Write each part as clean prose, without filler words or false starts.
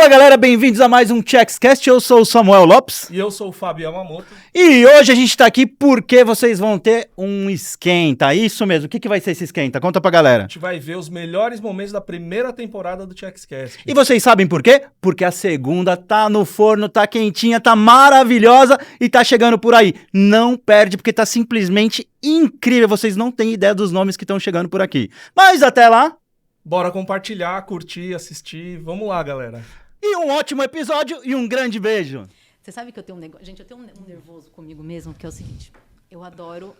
Fala galera, bem-vindos a mais um ChecksCast, eu sou o Samuel Lopes. E eu sou o Fábio Yamamoto. E hoje a gente tá aqui porque vocês vão ter um esquenta, isso mesmo, o que vai ser esse esquenta? Conta pra galera. A gente vai ver os melhores momentos da primeira temporada do ChecksCast. E vocês sabem por quê? Porque a segunda tá no forno, tá quentinha, tá maravilhosa e tá chegando por aí. Não perde porque tá simplesmente incrível, vocês não têm ideia dos nomes que estão chegando por aqui. Mas até lá... Bora compartilhar, curtir, assistir. Vamos lá, galera. E um ótimo episódio e um grande beijo. Você sabe que eu tenho um negócio... Gente, eu tenho um nervoso comigo mesmo, que é o seguinte. Eu adoro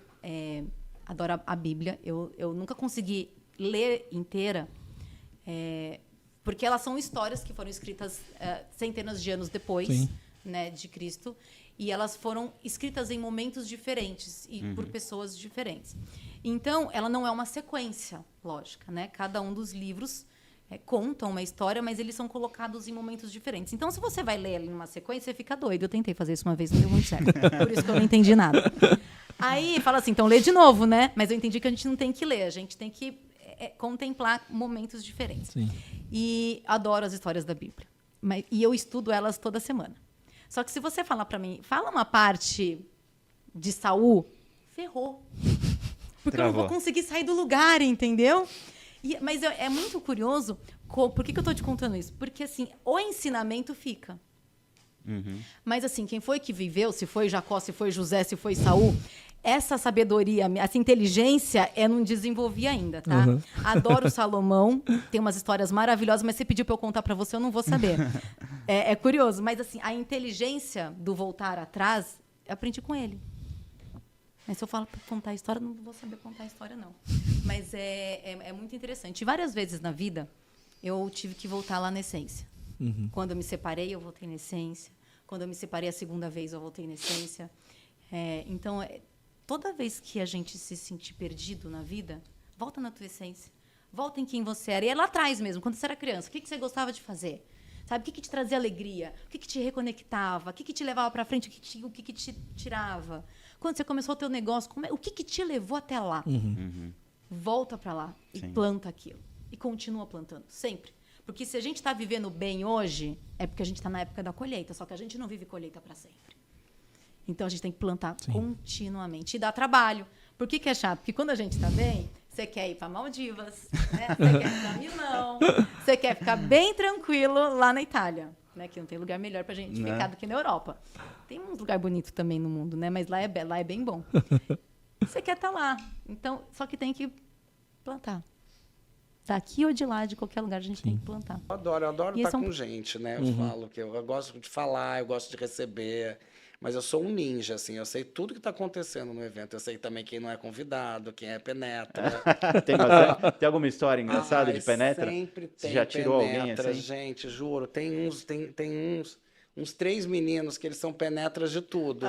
a Bíblia. Eu nunca consegui ler inteira, porque elas são histórias que foram escritas centenas de anos depois, né, de Cristo. E elas foram escritas em momentos diferentes e por pessoas diferentes. Então, ela não é uma sequência lógica, né? Cada um dos livros contam uma história, mas eles são colocados em momentos diferentes. Então, se você vai ler ele numa sequência, você fica doido. Eu tentei fazer isso uma vez, não deu muito certo. Por isso que eu não entendi nada. Aí, fala assim, então lê de novo, né? Mas eu entendi que a gente não tem que ler, a gente tem que contemplar momentos diferentes. Sim. E adoro as histórias da Bíblia. E eu estudo elas toda semana. Só que se você falar para mim, fala uma parte de Saul, ferrou. Porque eu não vou conseguir sair do lugar, entendeu? Mas é muito curioso. Por que eu estou te contando isso? Porque, assim, o ensinamento fica. Mas, assim, quem foi que viveu, se foi Jacó, se foi José, se foi Saul, essa sabedoria, essa inteligência, eu não desenvolvi ainda, tá? Adoro Salomão, tem umas histórias maravilhosas, mas você pediu para eu contar para você, eu não vou saber. É curioso, mas assim, a inteligência do voltar atrás, eu aprendi com ele. Mas se eu falo para contar a história, eu não vou saber contar a história, não. Mas é muito interessante. E várias vezes na vida, eu tive que voltar lá na essência. Quando eu me separei, eu voltei na essência. Quando eu me separei a segunda vez, eu voltei na essência. Então, toda vez que a gente se sentir perdido na vida, volta na tua essência. Volta em quem você era. E é lá atrás mesmo, quando você era criança. O que você gostava de fazer? Sabe? O que te trazia alegria? O que te reconectava? O que te levava para frente? O que te tirava? Quando você começou o teu negócio, o que te levou até lá? Volta para lá e planta aquilo. E continua plantando, sempre. Porque se a gente está vivendo bem hoje, é porque a gente está na época da colheita. Só que a gente não vive colheita para sempre. Então, a gente tem que plantar continuamente. E dá trabalho. Por que é chato? Porque quando a gente está bem, você quer ir para Maldivas, né? Você quer ir para Milão, você quer ficar bem tranquilo lá na Itália, né? Que não tem lugar melhor para a gente ficar do que na Europa. Tem um lugar bonito também no mundo, né? Mas lá é bem bom. Você quer estar lá. Então, só que tem que plantar. Daqui ou de lá, de qualquer lugar, a gente tem que plantar. Eu adoro estar com gente, né? Eu falo que eu gosto de falar, eu gosto de receber. Mas eu sou um ninja, assim, eu sei tudo que está acontecendo no evento. Eu sei também quem não é convidado, quem é penetra. Tem alguma história engraçada de penetra? Sempre tem. Você já tirou penetra, alguém assim? gente, juro. Tem uns 3 meninos que eles são penetras de tudo.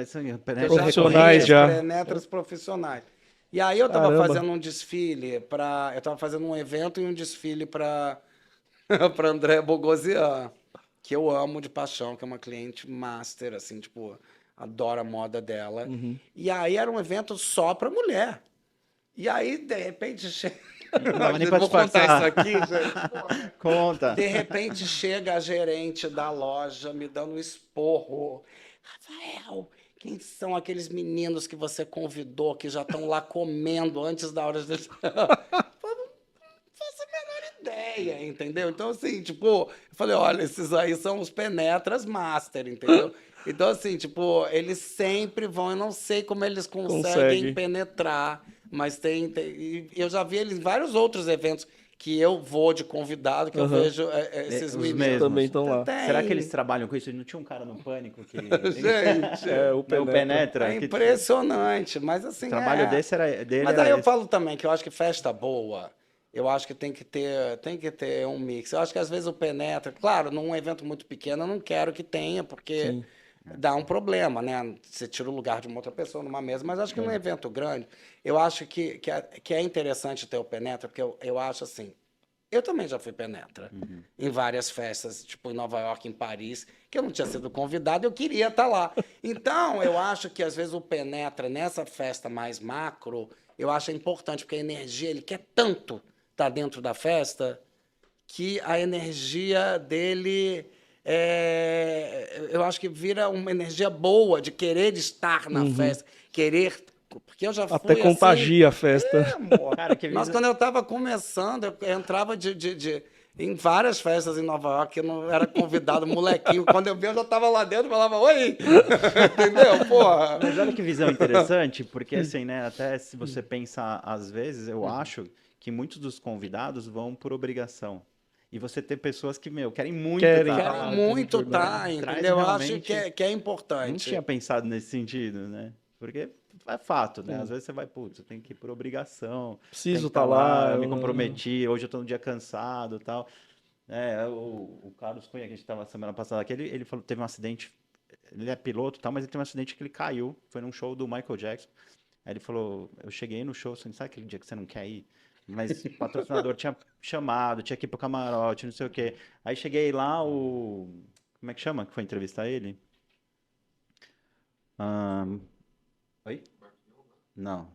São Penetras profissionais já. Penetras profissionais. E aí eu estava fazendo um desfile eu estava fazendo um evento e um desfile para André Bogosian, que eu amo de paixão, que é uma cliente master, assim, tipo, adoro a moda dela. E aí era um evento só para mulher. E aí, de repente, chega... Não dava nem pra vou contar disfarçar. isso aqui, gente. Conta. De repente, chega a gerente da loja me dando um esporro. Rafael, quem são aqueles meninos que você convidou, que já estão lá comendo antes da hora de... ideia, entendeu? Então, assim, tipo, eu falei, olha, esses aí são os penetras master, entendeu? Então, assim, tipo, eles sempre vão, eu não sei como eles conseguem penetrar, mas e eu já vi eles em vários outros eventos que eu vou de convidado, que eu vejo esses meninos. Também estão lá. Será que eles trabalham com isso? Não tinha um cara no Pânico que... Gente, o Penetra. É impressionante, mas assim... O trabalho dele mas aí eu falo também que eu acho que festa boa... Eu acho que tem que ter um mix. Eu acho que às vezes o penetra... Claro, num evento muito pequeno eu não quero que tenha, porque dá um problema, né? Você tira o lugar de uma outra pessoa numa mesa. Mas acho que num evento grande, eu acho que é interessante ter o penetra, porque eu acho assim... Eu também já fui penetra em várias festas, tipo em Nova York, em Paris, que eu não tinha sido convidado, eu queria estar lá. Então, eu acho que às vezes o penetra, nessa festa mais macro, eu acho importante, porque a energia, ele quer tanto... tá dentro da festa, que a energia dele eu acho que vira uma energia boa de querer estar na festa, querer. Porque eu já fui Até contagia a festa. amor. Cara, que Nossa, quando eu estava começando, eu entrava em várias festas em Nova York, eu não era convidado, molequinho. Quando eu vi, eu já estava lá dentro e falava, oi! Entendeu? Porra! Mas olha que visão interessante, porque assim, né, até se você pensar, às vezes, eu acho que muitos dos convidados vão por obrigação. E você ter pessoas que, querem muito Querem. tá Quero lá, muito né? estar, Traz entendeu? Eu acho realmente- que é importante. Não tinha pensado nesse sentido, né? Porque é fato, né? Às vezes você vai, putz, você tem que ir por obrigação. Preciso tem que estar tá lá. eu me comprometi, hoje eu tô num dia cansado e tal. O Carlos Cunha, que a gente tava semana passada aqui, ele falou que teve um acidente, ele é piloto e tal, mas ele teve um acidente que ele caiu, foi num show do Michael Jackson. Aí ele falou, eu cheguei no show, você sabe aquele dia que você não quer ir? Mas o patrocinador tinha chamado, tinha que ir pro camarote, não sei o quê. Aí cheguei lá, como é que chama que foi entrevistar ele? Oi? Não,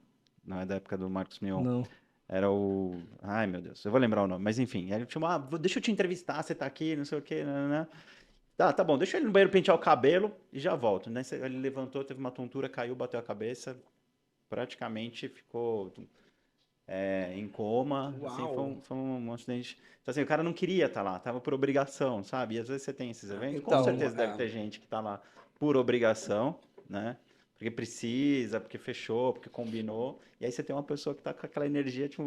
não é da época do Marcos Mion. Não. Era o... Ai, meu Deus, eu vou lembrar o nome. Mas enfim, aí ele chamou, deixa eu te entrevistar, você tá aqui, não sei o quê, né? Tá bom, deixa ele no banheiro pentear o cabelo e já volto, né? Ele levantou, teve uma tontura, caiu, bateu a cabeça, praticamente ficou em coma. Assim, Uau. foi um acidente. Então, assim, o cara não queria estar lá, tava por obrigação, sabe? E às vezes você tem esses eventos, com Então, certeza deve ter gente que tá lá por obrigação, né? Porque precisa, porque fechou, porque combinou. E aí você tem uma pessoa que tá com aquela energia, tipo,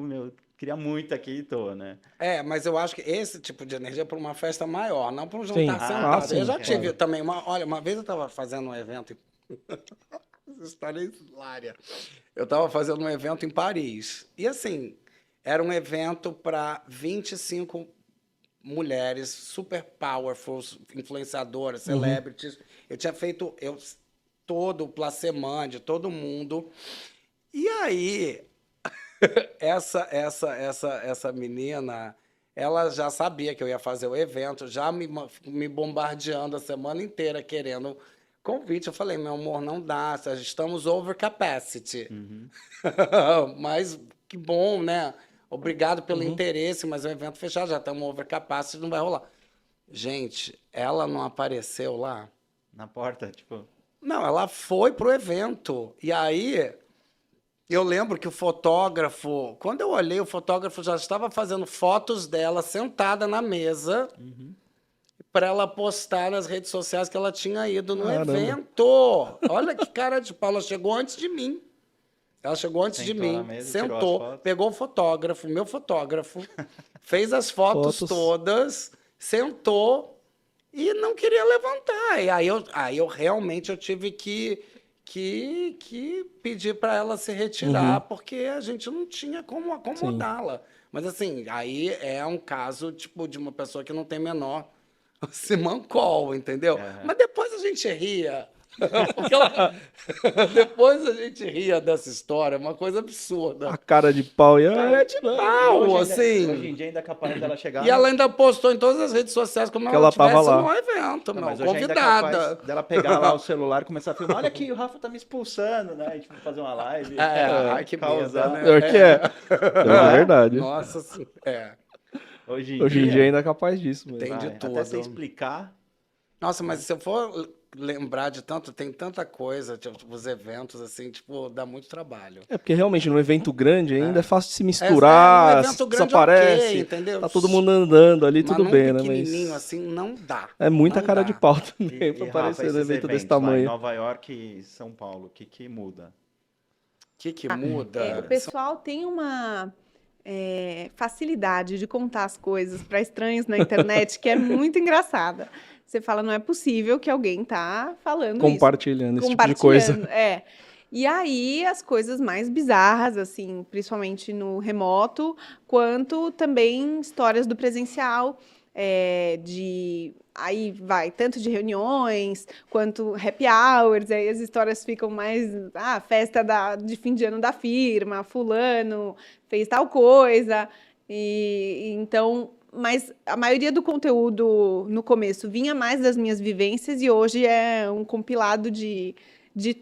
queria muito aqui e tô, né? Mas eu acho que esse tipo de energia é para uma festa maior, não para um Sim. jantar Ah, sentado. sim, Eu já tive claro. também olha, uma vez eu estava fazendo um evento. Essa história é hilária. Eu estava fazendo um evento em Paris. E assim, era um evento para 25 mulheres super powerful, influenciadoras, celebrities. Eu tinha feito todo o placement de todo mundo. E aí, essa menina, ela já sabia que eu ia fazer o evento, já me bombardeando a semana inteira querendo convite. Eu falei, meu amor, não dá, estamos over capacity. Mas que bom, né? Obrigado pelo interesse, mas é um evento fechado, já estamos over capacity, não vai rolar. Gente, ela não apareceu lá. Na porta, tipo... Não, ela foi pro evento. E aí, eu lembro que o fotógrafo, quando eu olhei, o fotógrafo já estava fazendo fotos dela sentada na mesa para ela postar nas redes sociais que ela tinha ido no Caramba. evento. Olha que cara de pau, ela chegou antes de mim. Ela chegou antes de Sentou na mim, mesa, tirou as sentou, fotos. pegou o fotógrafo, meu fotógrafo, fez as fotos todas, sentou e não queria levantar. E aí eu realmente tive que pedir para ela se retirar, porque a gente não tinha como acomodá-la. Mas assim, aí é um caso tipo de uma pessoa que não tem menor simancol, entendeu? Mas depois a gente ria. Porque depois a gente ria dessa história, uma coisa absurda. A cara de pau e Cara de pau, Hoje em assim. dia ainda é capaz dela chegar... E ela ainda postou em todas as redes sociais como Que ela ela tava estivesse lá. no evento, Não, meu, mas hoje ainda é convidada. capaz dela pegar lá o celular e começar a filmar. Olha aqui, o Rafa tá me expulsando, né? E, tipo, fazer uma live. Ai, que causar. medo, né? Pior que é. É verdade. Nossa, Hoje Hoje em dia ainda é capaz disso mesmo. Tem de Até tudo. você explicar... Nossa, mas se eu for lembrar de tanto, tem tanta coisa, tipo, os eventos, assim, tipo, dá muito trabalho. É porque realmente num evento grande ainda é fácil de se num misturar, evento grande, desaparece, ok, entendeu? tá todo mundo andando ali, Mas tudo num bem, né? pequenininho, Mas assim, não dá. é muita Não cara dá. de pau também pra Rafa, aparecer num esses evento desse eventos lá em tamanho. Nova York e São Paulo, o que muda? O que muda? O pessoal tem uma facilidade de contar as coisas para estranhos na internet que é muito engraçada. Você fala, não é possível que alguém tá falando Compartilhando isso. esse tipo de coisa. É. E aí, as coisas mais bizarras, assim, principalmente no remoto, quanto também histórias do presencial, aí vai tanto de reuniões, quanto happy hours, aí as histórias ficam mais, festa de fim de ano da firma, fulano fez tal coisa, e então... Mas a maioria do conteúdo no começo vinha mais das minhas vivências e hoje é um compilado de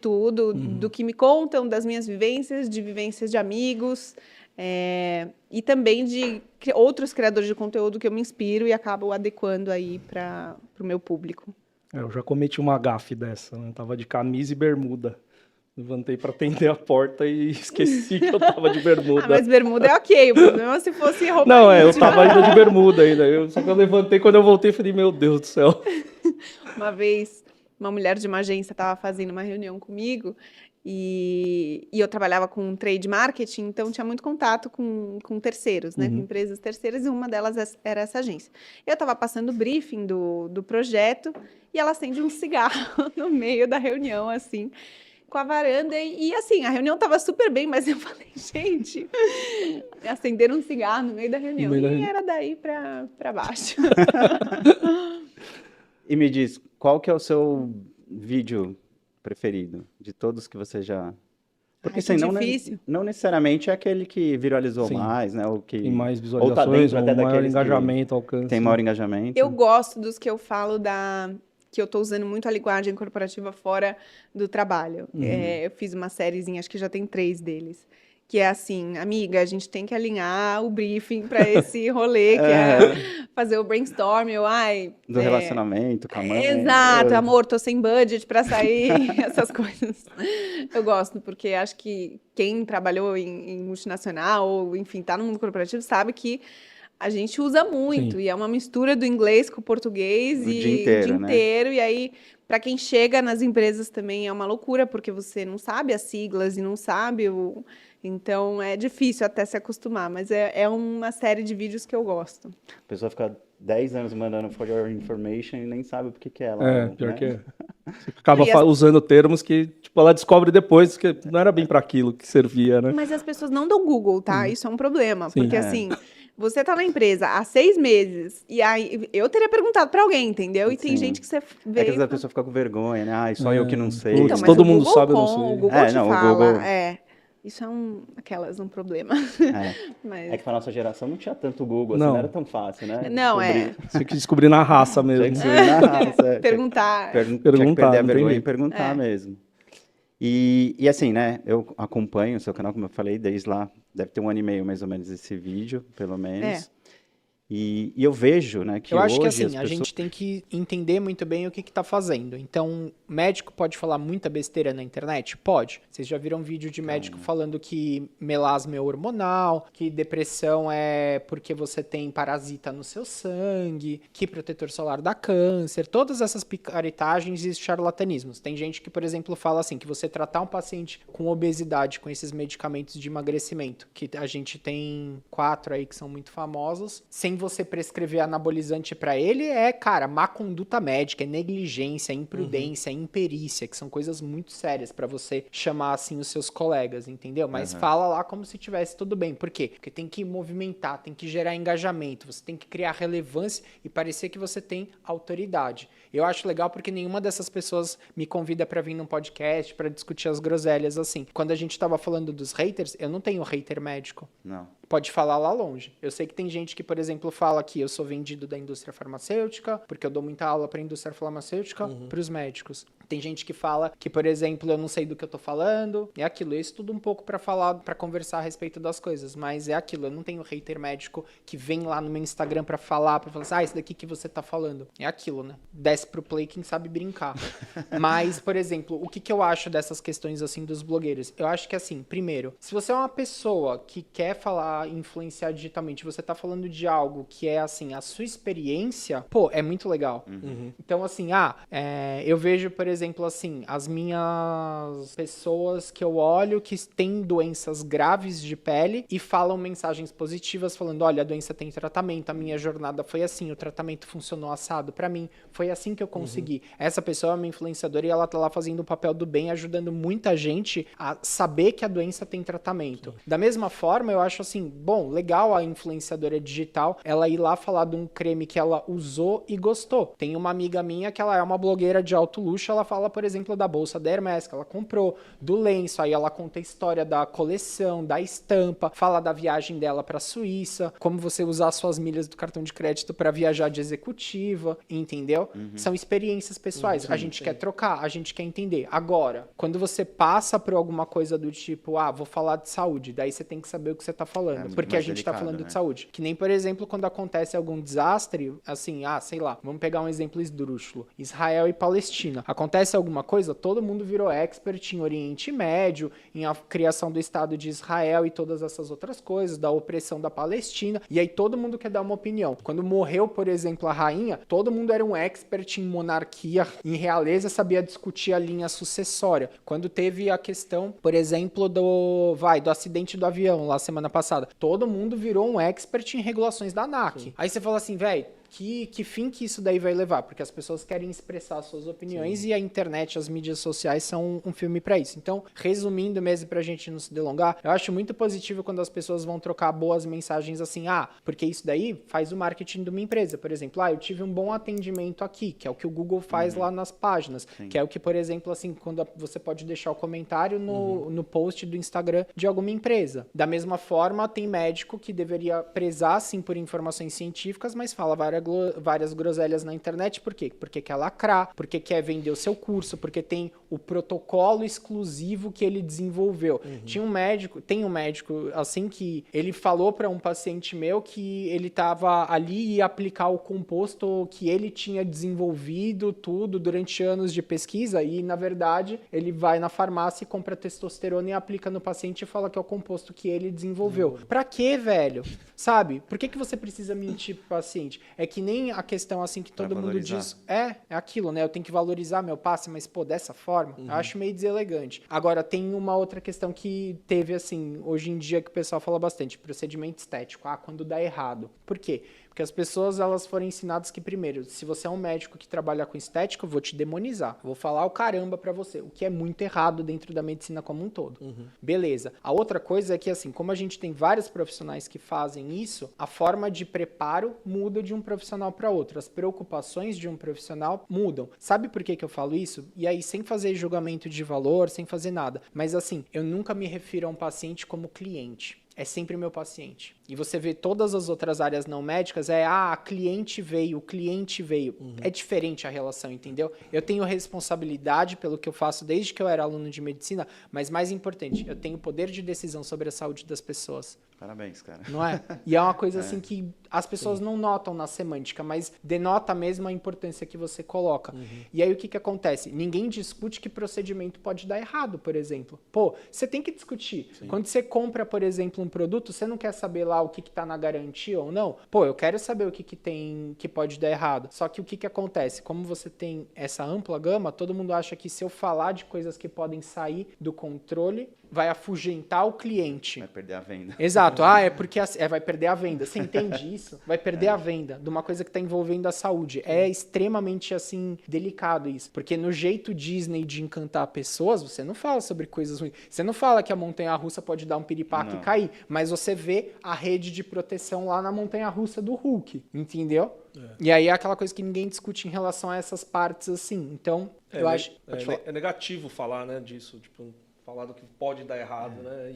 tudo, do que me contam, das minhas vivências, de amigos. E também de outros criadores de conteúdo que eu me inspiro e acabo adequando aí para o meu público. Eu já cometi uma gafe dessa, né? Tava de camisa e bermuda. Levantei pra atender a porta e esqueci que eu tava de bermuda. Mas bermuda é ok, o problema é se fosse roupa Não, eu íntima. tava ainda de bermuda ainda. Só que eu levantei, quando eu voltei, falei, meu Deus do céu. Uma vez, uma mulher de uma agência estava fazendo uma reunião comigo e eu trabalhava com trade marketing, então tinha muito contato com terceiros, né? Com empresas terceiras, e uma delas era essa agência. Eu estava passando o briefing do projeto e ela acende um cigarro no meio da reunião, assim, com a varanda, e assim, a reunião estava super bem, mas eu falei, gente, acenderam um cigarro no meio da reunião, e era daí para baixo. E me diz, qual que é o seu vídeo preferido de todos que você já... Porque assim, difícil. não necessariamente é aquele que viralizou mais, né? Ou que Tem mais ou tá visualizações, dentro até ou maior daqueles engajamento, que alcance. tem maior engajamento. Eu gosto dos que eu falo que eu estou usando muito a linguagem corporativa fora do trabalho. Eu fiz uma sériezinha, acho que já tem 3 deles. Que é assim, amiga, a gente tem que alinhar o briefing para esse rolê, que é fazer o brainstorm, Do relacionamento com a mãe. Exato, amor, tô sem budget para sair, essas coisas. Eu gosto, porque acho que quem trabalhou em multinacional, ou enfim, tá no mundo corporativo, sabe que a gente usa muito, e é uma mistura do inglês com o português O e dia inteiro, o dia inteiro, e aí, para quem chega nas empresas também é uma loucura, porque você não sabe as siglas e não sabe Então, é difícil até se acostumar, mas é uma série de vídeos que eu gosto. A pessoa fica 10 anos mandando for your information e nem sabe o que é ela. Pior né? que é. Você acaba usando termos que tipo, ela descobre depois que não era bem para aquilo que servia, né? Mas as pessoas não dão Google, tá? Isso é um problema, Sim. porque assim... Você tá na empresa há 6 meses, e aí eu teria perguntado pra alguém, entendeu? E tem gente que você vê... É que a pessoa fica com vergonha, né? Só eu que não sei. Então, mas todo o mundo Google sabe, eu não sei. O Google te não, o fala, Google- Isso é um problema. Mas... É que pra nossa geração não tinha tanto Google, Não. assim, não era tão fácil, né? Não, Descobrir. Você tem que descobrir na raça Tinha mesmo. que ser na raça. Perguntar. Tinha que Perguntar, perder a não tem vergonha e jeito. perguntar mesmo. E assim, né? Eu acompanho o seu canal, como eu falei, desde lá, deve ter 1 ano e meio mais ou menos esse vídeo, pelo menos. E eu vejo, né, que Eu acho que hoje assim, a gente tem que entender muito bem o que tá fazendo. Então, médico pode falar muita besteira na internet? Pode. Vocês já viram vídeo de médico falando que melasma é hormonal, que depressão é porque você tem parasita no seu sangue, que protetor solar dá câncer, todas essas picaretagens e charlatanismos. Tem gente que, por exemplo, fala assim, que você tratar um paciente com obesidade com esses medicamentos de emagrecimento, que a gente tem 4 aí que são muito famosos, sem você prescrever anabolizante pra ele, cara, má conduta médica, é negligência, é imprudência, é imperícia, que são coisas muito sérias pra você chamar assim os seus colegas, entendeu? Mas fala lá como se tivesse tudo bem. Por quê? Porque tem que movimentar, tem que gerar engajamento, você tem que criar relevância e parecer que você tem autoridade. Eu acho legal porque nenhuma dessas pessoas me convida pra vir num podcast, pra discutir as groselhas assim. Quando a gente tava falando dos haters, eu não tenho hater médico. Não. Pode falar lá longe. Eu sei que tem gente que, por exemplo, fala que eu sou vendido da indústria farmacêutica, porque eu dou muita aula para a indústria farmacêutica, para os médicos. Tem gente que fala que, por exemplo, eu não sei do que eu tô falando. É aquilo. Eu estudo um pouco para falar, para conversar a respeito das coisas, mas é aquilo. Eu não tenho hater médico que vem lá no meu Instagram para falar assim, isso daqui que você tá falando. É aquilo, né? Desce pro play quem sabe brincar. Mas, por exemplo, o que eu acho dessas questões assim dos blogueiros? Eu acho que assim, primeiro, se você é uma pessoa que quer falar, influenciar digitalmente, você tá falando de algo que é assim, a sua experiência, pô, é muito legal. Então, assim, eu vejo, por exemplo, assim, as minhas pessoas que eu olho que têm doenças graves de pele e falam mensagens positivas, falando, olha, a doença tem tratamento, a minha jornada foi assim, o tratamento funcionou assado pra mim, foi assim que eu consegui. Essa pessoa é uma influenciadora e ela tá lá fazendo o papel do bem, ajudando muita gente a saber que a doença tem tratamento. Da mesma forma, eu acho assim, bom, legal a influenciadora digital, ela ir lá falar de um creme que ela usou e gostou. Tem uma amiga minha que ela é uma blogueira de alto luxo, ela ela fala, por exemplo, da bolsa da Hermès que ela comprou, do lenço, aí ela conta a história da coleção, da estampa, fala da viagem dela pra Suíça, como você usar suas milhas do cartão de crédito pra viajar de executiva, entendeu? São experiências pessoais. A gente quer trocar, a gente quer entender. Agora, quando você passa por alguma coisa do tipo, vou falar de saúde, daí você tem que saber o que você tá falando, porque a gente tá falando de saúde. Que nem, por exemplo, quando acontece algum desastre, assim, sei lá, vamos pegar um exemplo esdrúxulo, Israel e Palestina. Acontece alguma coisa, todo mundo virou expert em Oriente Médio, em a criação do Estado de Israel e todas essas outras coisas, da opressão da Palestina, e aí todo mundo quer dar uma opinião. Quando morreu, por exemplo, a rainha, todo mundo era um expert em monarquia, em realeza, sabia discutir a linha sucessória. Quando teve a questão, por exemplo, do acidente do avião lá semana passada, todo mundo virou um expert em regulações da ANAC. Sim. Aí você fala assim, velho, que fim que isso daí vai levar? Porque as pessoas querem expressar suas opiniões. Sim. E a internet, as mídias sociais são um filme pra isso. Então, resumindo mesmo pra gente não se delongar, eu acho muito positivo quando as pessoas vão trocar boas mensagens assim, porque isso daí faz o marketing de uma empresa. Por exemplo, eu tive um bom atendimento aqui, que é o que o Google faz lá nas páginas. Sim. Que é o que, por exemplo, assim, quando você pode deixar o comentário no post do Instagram de alguma empresa. Da mesma forma, tem médico que deveria prezar, sim, por informações científicas, mas fala várias groselhas na internet. Por quê? Porque quer lacrar, porque quer vender o seu curso, porque tem o protocolo exclusivo que ele desenvolveu. Tem um médico, assim, que ele falou para um paciente meu que ele estava ali e ia aplicar o composto que ele tinha desenvolvido tudo durante anos de pesquisa e, na verdade, ele vai na farmácia e compra testosterona e aplica no paciente e fala que é o composto que ele desenvolveu. Pra quê, velho? Sabe? Por que você precisa mentir pro paciente? É que nem a questão, assim, que todo mundo diz... É aquilo, né? Eu tenho que valorizar meu passe, mas, dessa forma, eu acho meio deselegante. Agora, tem uma outra questão que teve, assim, hoje em dia que o pessoal fala bastante, procedimento estético. Quando dá errado. Por quê? Porque as pessoas, elas foram ensinadas que, primeiro, se você é um médico que trabalha com estética, eu vou te demonizar. Vou falar o caramba pra você, o que é muito errado dentro da medicina como um todo. Beleza. A outra coisa é que, assim, como a gente tem vários profissionais que fazem isso, a forma de preparo muda de um profissional para outro. As preocupações de um profissional mudam. Sabe por que eu falo isso? E aí, sem fazer julgamento de valor, sem fazer nada. Mas, assim, eu nunca me refiro a um paciente como cliente. É sempre meu paciente. E você vê todas as outras áreas não médicas, a cliente veio, o cliente veio. É diferente a relação, entendeu? Eu tenho responsabilidade pelo que eu faço desde que eu era aluno de medicina, mas mais importante, eu tenho poder de decisão sobre a saúde das pessoas. Parabéns, cara. Não é? E é uma coisa assim que as pessoas não notam na semântica, mas denota mesmo a importância que você coloca. E aí o que acontece? Ninguém discute que procedimento pode dar errado, por exemplo. Você tem que discutir. Sim. Quando você compra, por exemplo, um produto, você não quer saber lá o que tá na garantia ou não? Eu quero saber o que tem que pode dar errado. Só que o que acontece? Como você tem essa ampla gama, todo mundo acha que se eu falar de coisas que podem sair do controle, vai afugentar o cliente. Vai perder a venda. Exato. É porque vai perder a venda. Você entende isso? Vai perder a venda de uma coisa que está envolvendo a saúde. É extremamente, assim, delicado isso. Porque no jeito Disney de encantar pessoas, você não fala sobre coisas ruins. Você não fala que a montanha-russa pode dar um piripaque e cair. Mas você vê a rede de proteção lá na montanha-russa do Hulk. Entendeu? E aí é aquela coisa que ninguém discute em relação a essas partes, assim. Então, eu acho... É negativo falar, né, disso. Tipo, falar do que pode dar errado, né?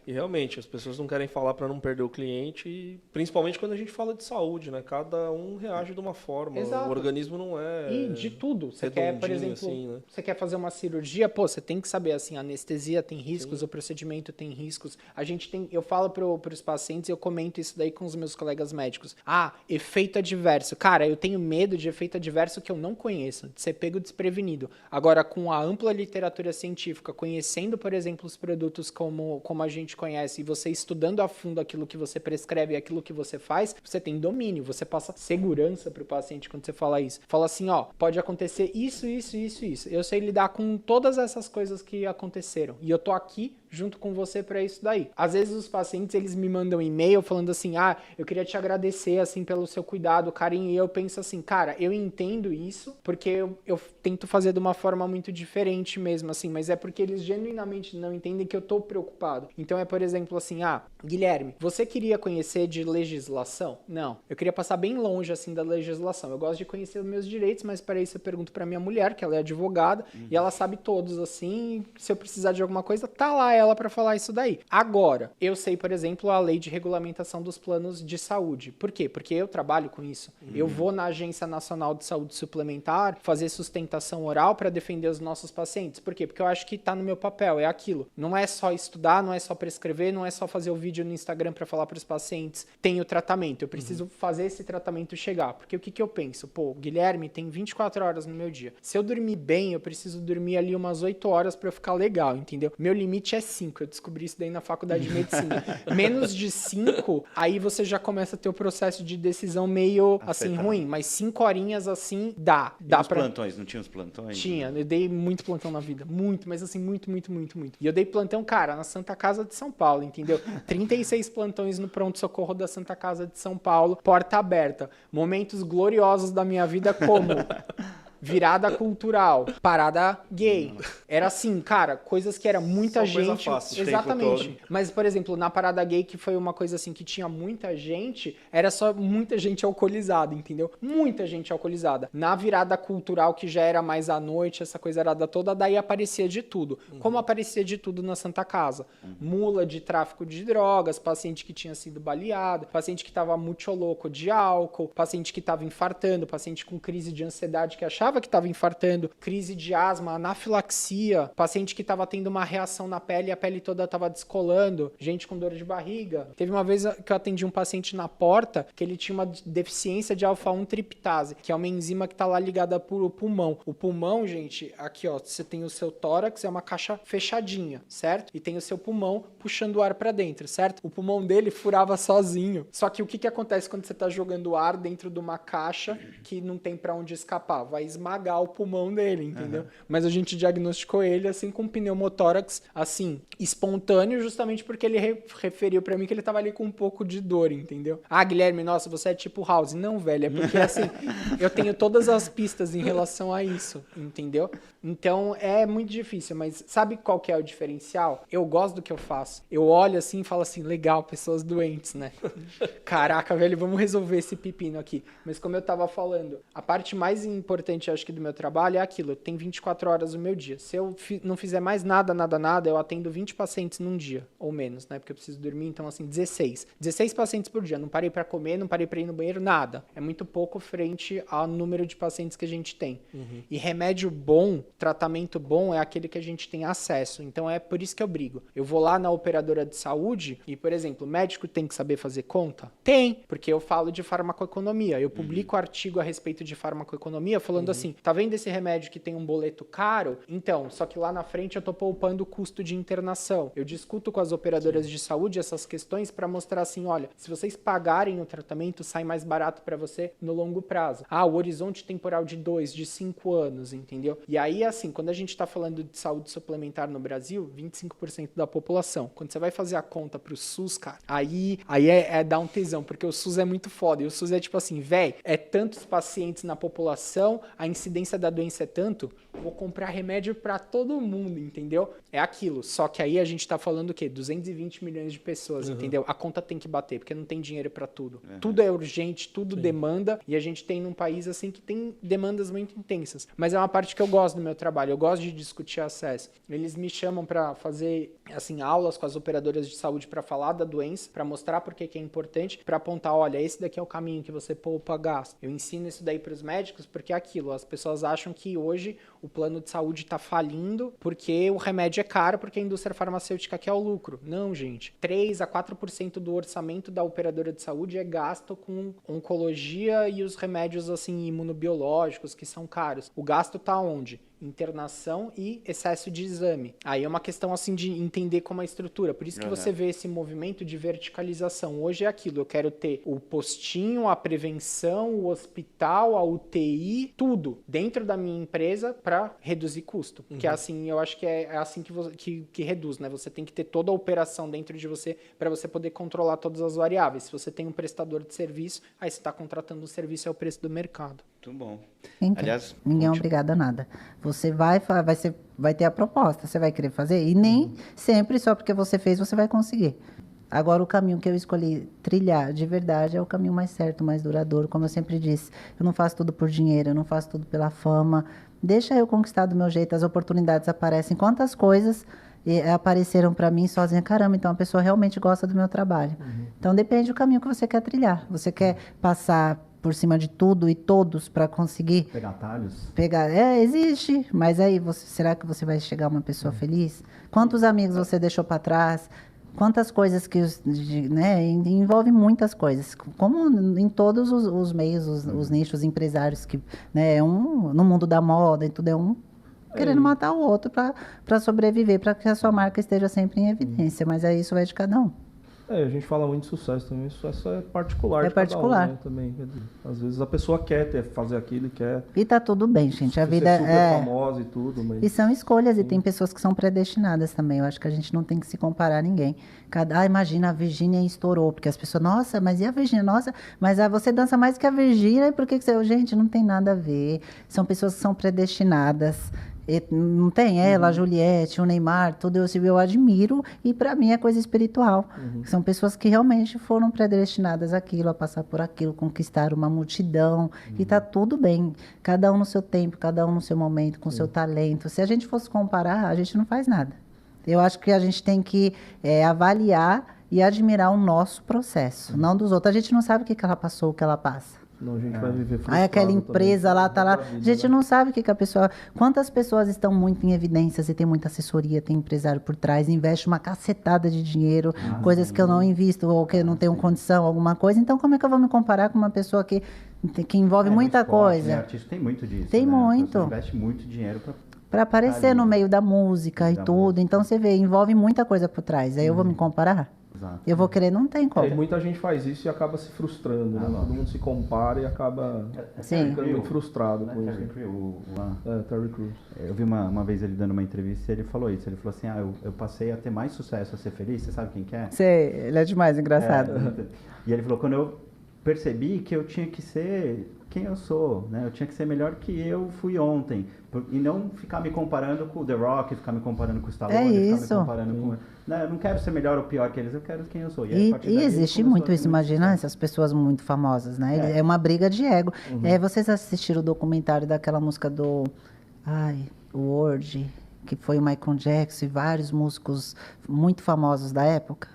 E realmente, as pessoas não querem falar para não perder o cliente, e principalmente quando a gente fala de saúde, né? Cada um reage de uma forma. Exato. O organismo não é... E de tudo. Você quer, por exemplo, assim, né? Você quer fazer uma cirurgia, você tem que saber, assim, a anestesia tem riscos, o procedimento tem riscos. Eu falo para os pacientes, eu comento isso daí com os meus colegas médicos. Efeito adverso. Cara, eu tenho medo de efeito adverso que eu não conheço, de ser pego desprevenido. Agora, com a ampla literatura científica, conhecendo, por exemplo, os produtos como a gente conhece, e você estudando a fundo aquilo que você prescreve e aquilo que você faz, você tem domínio, você passa segurança para o paciente quando você fala isso. Fala assim, pode acontecer isso, isso, isso, isso. Eu sei lidar com todas essas coisas que aconteceram. E eu tô aqui junto com você para isso daí. Às vezes os pacientes, eles me mandam e-mail falando assim, eu queria te agradecer, assim, pelo seu cuidado, carinho, e eu penso assim, cara, eu entendo isso, porque eu tento fazer de uma forma muito diferente mesmo, assim, mas é porque eles genuinamente não entendem que eu tô preocupado. Então é, por exemplo, assim, Guilherme, você queria conhecer de legislação? Não, eu queria passar bem longe, assim, da legislação. Eu gosto de conhecer os meus direitos, mas para isso eu pergunto pra minha mulher, que ela é advogada, e ela sabe todos, assim, se eu precisar de alguma coisa, tá lá ela pra falar isso daí. Agora, eu sei, por exemplo, a lei de regulamentação dos planos de saúde. Por quê? Porque eu trabalho com isso. Eu vou na Agência Nacional de Saúde Suplementar fazer sustentação oral para defender os nossos pacientes. Por quê? Porque eu acho que tá no meu papel, é aquilo. Não é só estudar, não é só prescrever, não é só fazer o vídeo no Instagram para falar para os pacientes, tem o tratamento, eu preciso fazer esse tratamento chegar. Porque o que eu penso? Pô, Guilherme tem 24 horas no meu dia. Se eu dormir bem, eu preciso dormir ali umas 8 horas para eu ficar legal, entendeu? Meu limite é 5, eu descobri isso daí na faculdade de medicina. Menos de 5, aí você já começa a ter o processo de decisão meio, assim, ruim. Mas 5 horinhas, assim, dá. Dá pra... plantões, não tinha os plantões? Tinha, eu dei muito plantão na vida. Muito, mas assim, muito. E eu dei plantão, cara, na Santa Casa de São Paulo, entendeu? 36 plantões no pronto-socorro da Santa Casa de São Paulo, porta aberta. Momentos gloriosos da minha vida como... virada cultural, parada gay. Era assim, cara, coisas que era muita Só gente. coisa fácil, Exatamente. Mas, por exemplo, na parada gay, que foi uma coisa assim que tinha muita gente, era só muita gente alcoolizada, entendeu? Muita gente alcoolizada. Na virada cultural, que já era mais à noite, essa coisa era toda, daí aparecia de tudo. Como aparecia de tudo na Santa Casa? Mula de tráfico de drogas, paciente que tinha sido baleado, paciente que tava muito louco de álcool, paciente que tava infartando, paciente com crise de ansiedade que achava que estava infartando, crise de asma, anafilaxia, paciente que estava tendo uma reação na pele e a pele toda estava descolando, gente com dor de barriga. Teve uma vez que eu atendi um paciente na porta que ele tinha uma deficiência de alfa-1 triptase, que é uma enzima que está lá ligada pro pulmão. O pulmão, gente, aqui ó, você tem o seu tórax, é uma caixa fechadinha, certo? E tem o seu pulmão puxando o ar para dentro, certo? O pulmão dele furava sozinho. Só que o que acontece quando você está jogando ar dentro de uma caixa que não tem para onde escapar? Vai esmagar o pulmão dele, entendeu? Mas a gente diagnosticou ele, assim, com pneumotórax, assim, espontâneo, justamente porque ele referiu pra mim que ele tava ali com um pouco de dor, entendeu? Guilherme, nossa, você é tipo House. Não, velho, é porque, assim, eu tenho todas as pistas em relação a isso, entendeu? Então, é muito difícil, mas sabe qual que é o diferencial? Eu gosto do que eu faço. Eu olho, assim, e falo assim, legal, pessoas doentes, né? Caraca, velho, vamos resolver esse pepino aqui. Mas como eu tava falando, a parte mais importante, acho que do meu trabalho é aquilo, eu tenho 24 horas no meu dia. Se eu não fizer mais nada, eu atendo 20 pacientes num dia, ou menos, né? Porque eu preciso dormir, então assim, 16 pacientes por dia. Não parei pra comer, não parei pra ir no banheiro, nada. É muito pouco frente ao número de pacientes que a gente tem. E remédio bom, tratamento bom é aquele que a gente tem acesso. Então é por isso que eu brigo. Eu vou lá na operadora de saúde e, por exemplo, o médico tem que saber fazer conta? Tem, porque eu falo de farmacoeconomia. Eu publico artigo a respeito de farmacoeconomia falando assim, tá vendo esse remédio que tem um boleto caro? Então, só que lá na frente eu tô poupando o custo de internação. Eu discuto com as operadoras de saúde essas questões para mostrar assim, olha, se vocês pagarem o tratamento, sai mais barato para você no longo prazo. O horizonte temporal de 2, de 5 anos, entendeu? E aí, assim, quando a gente tá falando de saúde suplementar no Brasil, 25% da população. Quando você vai fazer a conta pro SUS, cara, aí é dar um tesão, porque o SUS é muito foda. E o SUS é tipo assim, velho, é tantos pacientes na população, a incidência da doença é tanto, vou comprar remédio para todo mundo, entendeu? É aquilo. Só que aí a gente tá falando o quê? 220 milhões de pessoas, entendeu? A conta tem que bater, porque não tem dinheiro para tudo. Tudo é urgente, tudo demanda, e a gente tem num país assim que tem demandas muito intensas. Mas é uma parte que eu gosto do meu trabalho, eu gosto de discutir acesso. Eles me chamam para fazer, assim, aulas com as operadoras de saúde para falar da doença, para mostrar por que é importante, para apontar, olha, esse daqui é o caminho que você poupa gasto. Eu ensino isso daí para os médicos, porque é aquilo, as pessoas acham que hoje o plano de saúde está falindo porque o remédio é caro, porque a indústria farmacêutica quer o lucro. Não, gente. 3 a 4% do orçamento da operadora de saúde é gasto com oncologia e os remédios assim imunobiológicos que são caros. O gasto está onde? internação e excesso de exame. Aí é uma questão assim de entender como é a estrutura. Por isso que você vê esse movimento de verticalização. Hoje é aquilo, eu quero ter o postinho, a prevenção, o hospital, a UTI, tudo dentro da minha empresa para reduzir custo. Que é assim, eu acho que é assim que reduz, né? Você tem que ter toda a operação dentro de você para você poder controlar todas as variáveis. Se você tem um prestador de serviço, aí você está contratando um serviço, é o preço do mercado. Muito bom. Então, Aliás, ninguém é obrigado a nada. Você vai ter a proposta, você vai querer fazer. E nem sempre, só porque você fez, você vai conseguir. Agora, o caminho que eu escolhi trilhar de verdade é o caminho mais certo, mais duradouro. Como eu sempre disse, eu não faço tudo por dinheiro, eu não faço tudo pela fama. Deixa eu conquistar do meu jeito, as oportunidades aparecem. Quantas coisas apareceram para mim sozinha? Caramba, então a pessoa realmente gosta do meu trabalho. Então, depende do caminho que você quer trilhar. Você quer passar por cima de tudo e todos para conseguir pegar atalhos? Existe, mas aí será que você vai chegar uma pessoa feliz? Quantos amigos você deixou para trás? Quantas coisas que envolve muitas coisas, como em todos os meios, os nichos empresários que, né, no mundo da moda e tudo, querendo matar o outro para sobreviver, para que a sua marca esteja sempre em evidência, mas aí isso vai de cada um. A gente fala muito de sucesso também, sucesso é particular. É de cada particular. um, né, também. Às vezes a pessoa quer fazer aquilo e quer. E tá tudo bem, gente. A vida ser super famosa e tudo. Mas... E são escolhas, e tem pessoas que são predestinadas também. Eu acho que a gente não tem que se comparar a ninguém. Imagina, a Virgínia estourou, porque as pessoas, nossa, mas e a Virgínia? Nossa, mas você dança mais que a Virgínia, e por que você... Gente, não tem nada a ver. São pessoas que são predestinadas. Não tem ela, a Juliette, o Neymar, tudo eu admiro, e para mim é coisa espiritual. São pessoas que realmente foram predestinadas àquilo, a passar por aquilo, conquistar uma multidão, e tá tudo bem. Cada um no seu tempo, cada um no seu momento, com seu talento. Se a gente fosse comparar, a gente não faz nada. Eu acho que a gente tem que avaliar e admirar o nosso processo, não dos outros. A gente não sabe o que ela passou, o que ela passa. Não, a gente vai viver frustrado aquela empresa também, lá, tá lá. A gente não sabe o que a pessoa... Quantas pessoas estão muito em evidências e tem muita assessoria, tem empresário por trás, investe uma cacetada de dinheiro, coisas que eu não invisto ou que eu não tenho condição, alguma coisa. Então, como é que eu vou me comparar com uma pessoa que envolve muita coisa? Né? Artista tem muito disso. Tem muito. Investe muito dinheiro para aparecer no meio da música e tudo. Então, você vê, envolve muita coisa por trás. Aí eu vou me comparar? Exato. Eu vou querer, não tem como. Muita gente faz isso e acaba se frustrando, né? Todo mundo se compara e acaba ficando muito frustrado com isso. Terry Crews. Eu vi uma vez ele dando uma entrevista e ele falou isso. Ele falou assim, eu passei a ter mais sucesso, a ser feliz. Você sabe quem que é? Sei, ele é demais, engraçado. E ele falou, quando eu percebi que eu tinha que ser quem eu sou, né? Eu tinha que ser melhor que eu fui ontem. E não ficar me comparando com o The Rock, ficar me comparando com o Stallone, ficar me comparando com... Não, eu não quero ser melhor ou pior que eles, eu quero quem eu sou. E existe muito isso, imagina, essas pessoas muito famosas, né? É uma briga de ego. Vocês assistiram o documentário daquela música do... o Word, que foi o Michael Jackson e vários músicos muito famosos da época?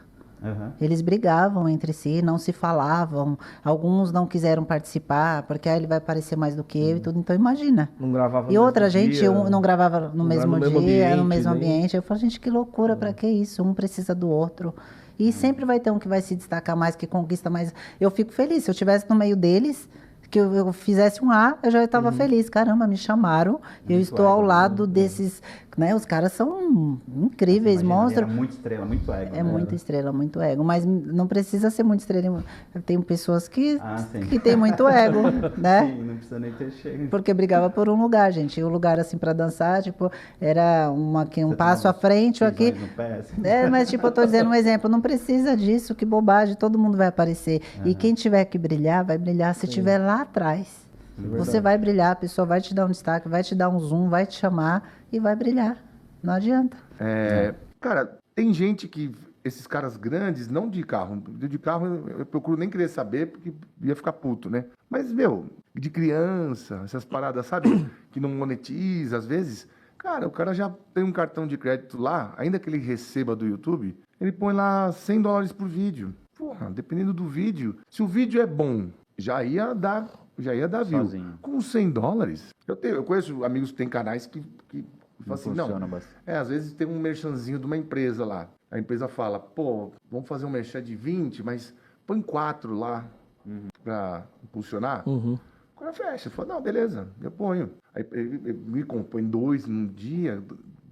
Eles brigavam entre si, não se falavam. Alguns não quiseram participar, porque aí ele vai aparecer mais do que eu e tudo. Então, imagina. Não gravava e outra gente dia, não gravava no mesmo dia, no mesmo nem... ambiente. Eu falo, gente, que loucura, pra que isso? Um precisa do outro. E sempre vai ter um que vai se destacar mais, que conquista mais. Eu fico feliz. Se eu estivesse no meio deles, que eu fizesse um A, eu já estava feliz. Caramba, me chamaram. Eu estou ao lado desses... Né? Os caras são incríveis, monstros. É muito estrela, muito ego. Muita estrela, muito ego. Mas não precisa ser muito estrela. Tem pessoas que têm muito ego, né? Sim, não precisa nem ter chego. Porque brigava por um lugar, gente. E o lugar, assim, para dançar, tipo, era um passo à frente ou aqui. Mas, tipo, eu tô dizendo um exemplo. Não precisa disso, que bobagem. Todo mundo vai aparecer. E quem tiver que brilhar, vai brilhar. Se estiver lá atrás, você vai brilhar. A pessoa vai te dar um destaque, vai te dar um zoom, vai te chamar e vai brilhar. Não adianta. Cara, tem gente que... Esses caras grandes, não de carro. De carro eu procuro nem querer saber, porque ia ficar puto, né? Mas, de criança, essas paradas, sabe? Que não monetiza, às vezes. Cara, o cara já tem um cartão de crédito lá, ainda que ele receba do YouTube, ele põe lá $100 por vídeo. Porra, dependendo do vídeo. Se o vídeo é bom, já ia dar view. Sozinho. Com $100, eu conheço amigos que têm canais que falam assim, às vezes tem um merchanzinho de uma empresa lá. A empresa fala, vamos fazer um merchan de 20, mas põe 4 lá pra impulsionar. O cara fecha. Fala, não, beleza, eu ponho. Aí ele me compõe 2 num dia,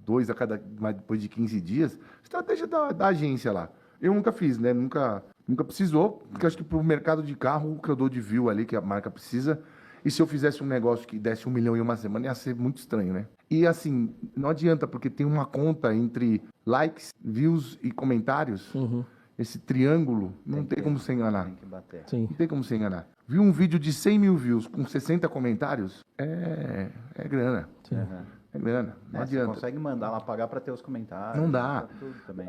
2 a cada, depois de 15 dias. Estratégia da agência lá. Eu nunca fiz, né? Nunca precisou, porque acho que pro mercado de carro, o que eu dou de view ali, que a marca precisa, e se eu fizesse um negócio que desse 1 milhão em uma semana, ia ser muito estranho, né? E assim, não adianta, porque tem uma conta entre likes, views e comentários. Esse triângulo, não tem como se enganar. Tem que bater. Sim. Não tem como se enganar. Viu um vídeo de 100 mil views com 60 comentários? É grana. É grana. Não adianta. Você consegue mandar lá pagar pra ter os comentários. Não dá. Tudo também.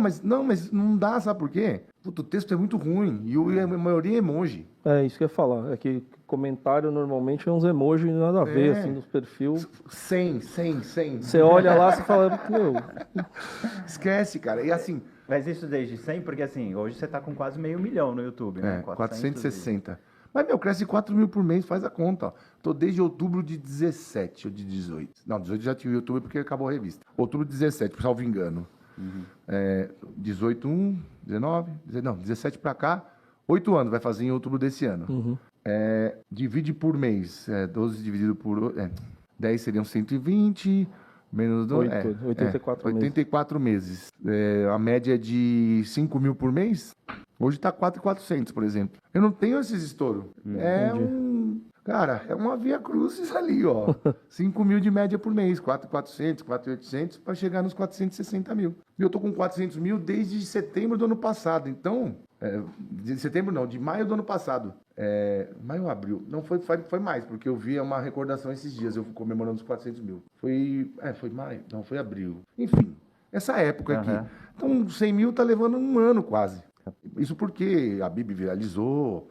Mas não dá, sabe por quê? Puta, o texto é muito ruim e a maioria é emoji. É, isso que eu ia falar. É que comentário normalmente é uns emojis nada a ver, assim, nos perfis. 100. Você olha lá e fala, meu... Esquece, cara. E assim... Mas isso desde sempre, porque assim, hoje você tá com quase 500 mil no YouTube, né? 460. Mas, meu, cresce 4 mil por mês, faz a conta, ó. Tô desde outubro de 17 ou de 18. Não, 18 já tinha o YouTube porque acabou a revista. Outubro de 17, por salvo engano. 18, 19, não, 17 pra cá, 8 anos vai fazer em outubro desse ano. Divide por mês, 12 dividido por... 10 seriam 120... Menos 84 meses. A média é de 5 mil por mês. Hoje está 4.400, por exemplo. Eu não tenho esses estouros. Cara, é uma via crucis ali, ó. 5 mil de média por mês. 4.400, 4.800 para chegar nos 460 mil. E eu tô com 400 mil desde setembro do ano passado. Então, de setembro não, de maio do ano passado. Maio ou abril? Não, foi mais, porque eu vi uma recordação esses dias, eu comemorando os 400 mil. Foi maio? Não, foi abril. Enfim, essa época aqui. Então, 100 mil tá levando um ano quase. Isso porque a Bibi viralizou,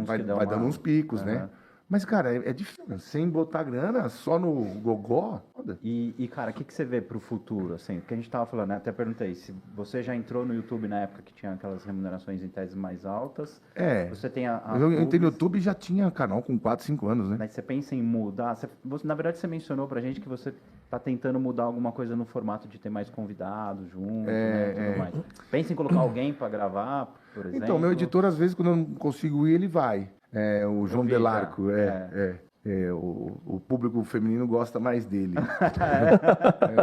vai dando uns picos, né? Mas, cara, é difícil. Sem botar grana, só no gogó. Foda. E cara, o que você vê pro futuro, assim? Porque a gente tava falando, né? Até perguntei, se você já entrou no YouTube na época que tinha aquelas remunerações em tese mais altas. Você tem eu entrei no YouTube e já tinha canal com 4, 5 anos, né? Mas você pensa em mudar? Na verdade, você mencionou pra gente que você tá tentando mudar alguma coisa no formato de ter mais convidados juntos, né? Tudo mais. Pensa em colocar alguém pra gravar, por exemplo? Então, meu editor, às vezes, quando eu não consigo ir, ele vai. O João Delarco, o público feminino gosta mais dele.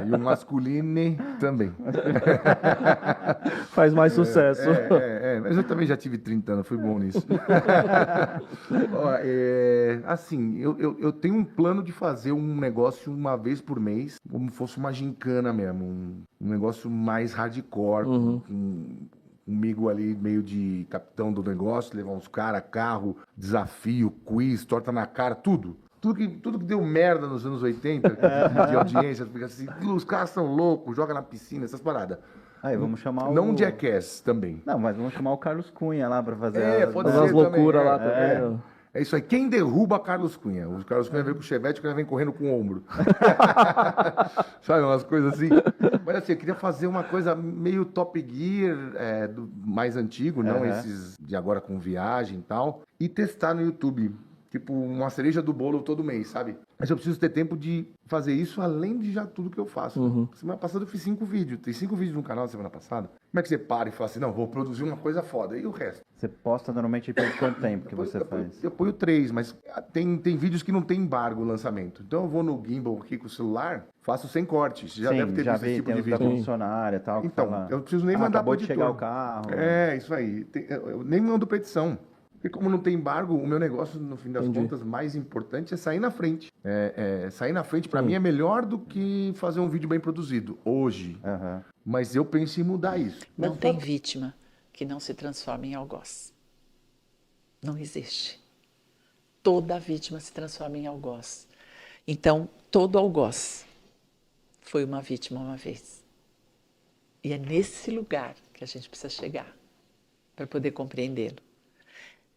E o masculino também. Faz mais sucesso. Mas eu também já tive 30 anos, fui bom nisso. Assim, eu tenho um plano de fazer um negócio uma vez por mês, como fosse uma gincana mesmo. Um negócio mais hardcore, comigo ali, meio de capitão do negócio, levar uns caras, carro, desafio, quiz, torta na cara, tudo. Tudo que deu merda nos anos 80, de audiência, fica assim, os caras são loucos, joga na piscina, essas paradas. Aí, vamos chamar Não um Jackass também. Não, mas vamos chamar o Carlos Cunha lá pra fazer pode as ser loucuras lá também. também. É isso aí. Quem derruba Carlos Cunha? O Carlos Cunha vem com o chevette, o cara vem correndo com o ombro. Sabe, umas coisas assim. Mas assim, eu queria fazer uma coisa meio Top Gear, mais antigo, não esses de agora com viagem e tal. E testar no YouTube. Tipo, uma cereja do bolo todo mês, sabe? Mas eu preciso ter tempo de fazer isso além de já tudo que eu faço. Semana passada eu fiz 5 vídeos. Tem 5 vídeos no canal semana passada. Como é que você para e fala assim, não, vou produzir uma coisa foda. E o resto? Você posta normalmente por quanto tempo que você faz? Eu ponho 3, mas tem vídeos que não tem embargo o lançamento. Então eu vou no gimbal aqui com o celular, faço sem corte. Você já deve ter visto esse tipo de vídeo. Da funcionária e tal. Então, eu não preciso nem mandar acabou pro de editor. chegar o carro. Isso aí. Eu nem mando pra edição. Porque como não tem embargo, o meu negócio, no fim das contas, mais importante é sair na frente. Sair na frente, pra mim, é melhor do que fazer um vídeo bem produzido, hoje. Mas eu penso em mudar isso. Não tem vítima que não se transforme em algoz. Não existe. Toda vítima se transforma em algoz. Então, todo algoz foi uma vítima uma vez. E é nesse lugar que a gente precisa chegar para poder compreendê-lo.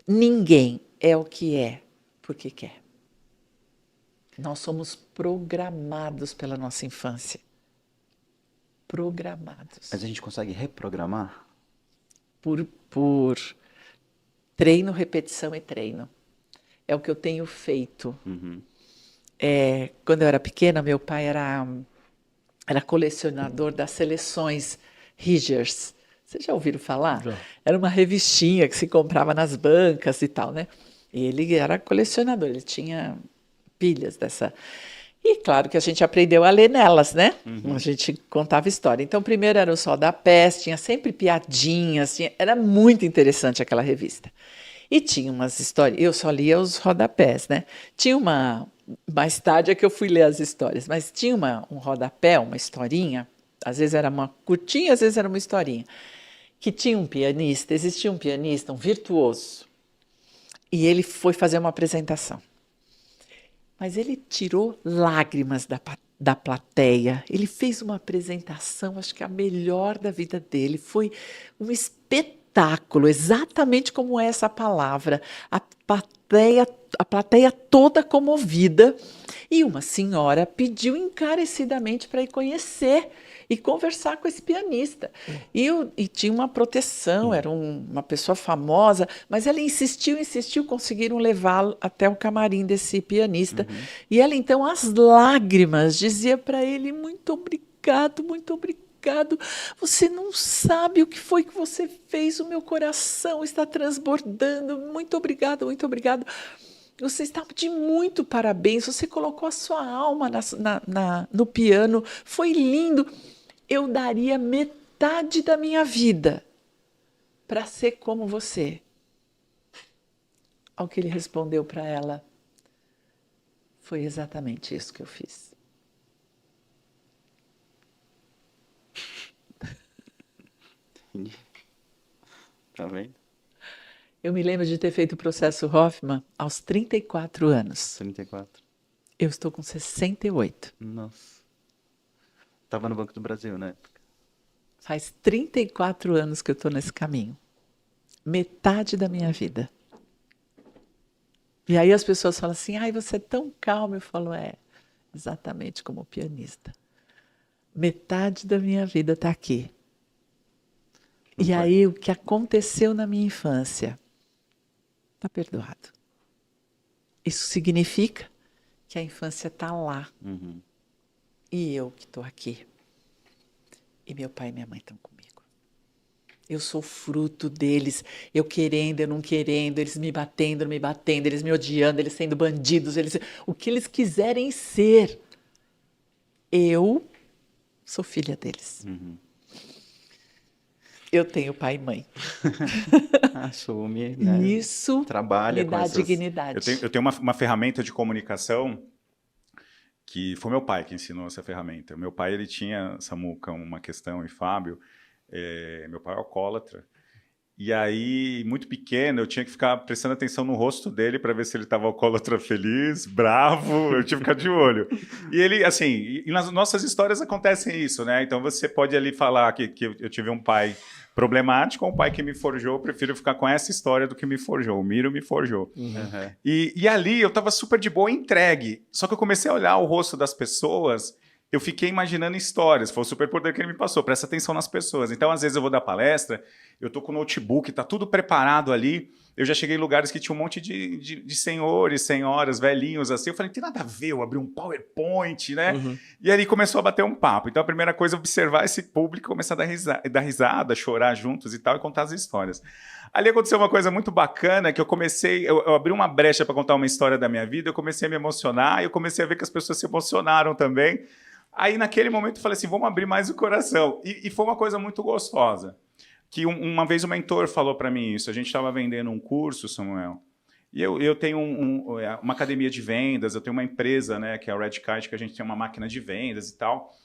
Ninguém é o que é porque quer. Nós somos programados pela nossa infância. Programados. Mas a gente consegue reprogramar? Por treino, repetição e treino. É o que eu tenho feito. Quando eu era pequena, meu pai era colecionador das seleções Ridgers. Vocês já ouviram falar? Já. Era uma revistinha que se comprava nas bancas e tal, né? Ele era colecionador, ele tinha pilhas dessa. E claro que a gente aprendeu a ler nelas, né? A gente contava história. Então, primeiro era o Sol da Pés, tinha sempre piadinhas, era muito interessante aquela revista. E tinha umas histórias, eu só lia os rodapés, né? Tinha mais tarde é que eu fui ler as histórias, mas tinha um rodapé, uma historinha, às vezes era uma curtinha, às vezes era uma historinha, que tinha um pianista, existia um pianista, um virtuoso, e ele foi fazer uma apresentação. Mas ele tirou lágrimas da plateia. Ele fez uma apresentação, acho que a melhor da vida dele. Foi um espetáculo, exatamente como é essa palavra. A plateia toda comovida. E uma senhora pediu encarecidamente para ir conhecer e conversar com esse pianista. E tinha uma proteção, era uma pessoa famosa, mas ela insistiu, conseguiram levá-lo até o camarim desse pianista. E ela, então, às lágrimas, dizia para ele: muito obrigado, muito obrigado. Você não sabe o que foi que você fez, o meu coração está transbordando. Muito obrigado, muito obrigado. Você está de muito parabéns, você colocou a sua alma no piano, foi lindo. Eu daria metade da minha vida para ser como você. Ao que ele respondeu para ela: foi exatamente isso que eu fiz. Tá vendo? Eu me lembro de ter feito o processo Hoffman aos 34 anos. 34. Eu estou com 68. Nossa. Tava no Banco do Brasil, né? Faz 34 anos que eu estou nesse caminho. Metade da minha vida. E aí as pessoas falam assim: ai, você é tão calmo. Eu falo: é, exatamente como pianista. Metade da minha vida está aqui. E aí o que aconteceu na minha infância está perdoado. Isso significa que a infância está lá. E eu que estou aqui. E meu pai e minha mãe estão comigo. Eu sou fruto deles. Eu querendo, eu não querendo. Eles me batendo, não me batendo. Eles me odiando, eles sendo bandidos. O que eles quiserem ser. Eu sou filha deles. Eu tenho pai e mãe. Assume, né? Isso trabalha me com dá essas... dignidade. Eu tenho uma ferramenta de comunicação que foi meu pai que ensinou essa ferramenta. Meu pai, ele tinha, Samuca, uma questão, e Fábio, meu pai é alcoólatra. E aí, muito pequeno, eu tinha que ficar prestando atenção no rosto dele para ver se ele estava alcoólatra feliz, bravo, eu tinha que ficar de olho. E ele, assim, e nas nossas histórias acontecem isso, né? Então você pode ali falar que eu tive um pai problemático ou um pai que me forjou. Eu prefiro ficar com essa história do que me forjou. O Miro me forjou. E ali eu estava super de boa, entregue. Só que eu comecei a olhar o rosto das pessoas, eu fiquei imaginando histórias. Foi o superpoder que ele me passou. Presta atenção nas pessoas. Então, às vezes eu vou dar palestra, eu tô com o notebook, tá tudo preparado ali. Eu já cheguei em lugares que tinha um monte de senhores, senhoras, velhinhos, assim. Eu falei, tem nada a ver, eu abri um PowerPoint, né? E ali começou a bater um papo. Então, a primeira coisa é observar esse público, começar a dar risada, chorar juntos e tal, e contar as histórias. Ali aconteceu uma coisa muito bacana, que eu abri uma brecha para contar uma história da minha vida, eu comecei a me emocionar, e eu comecei a ver que as pessoas se emocionaram também. Aí, naquele momento, eu falei assim, vamos abrir mais o coração. E foi uma coisa muito gostosa. Que uma vez o mentor falou para mim isso. A gente estava vendendo um curso, Samuel, e eu tenho uma academia de vendas, eu tenho uma empresa, né, que é a Red Kite, que a gente tem uma máquina de vendas e tal.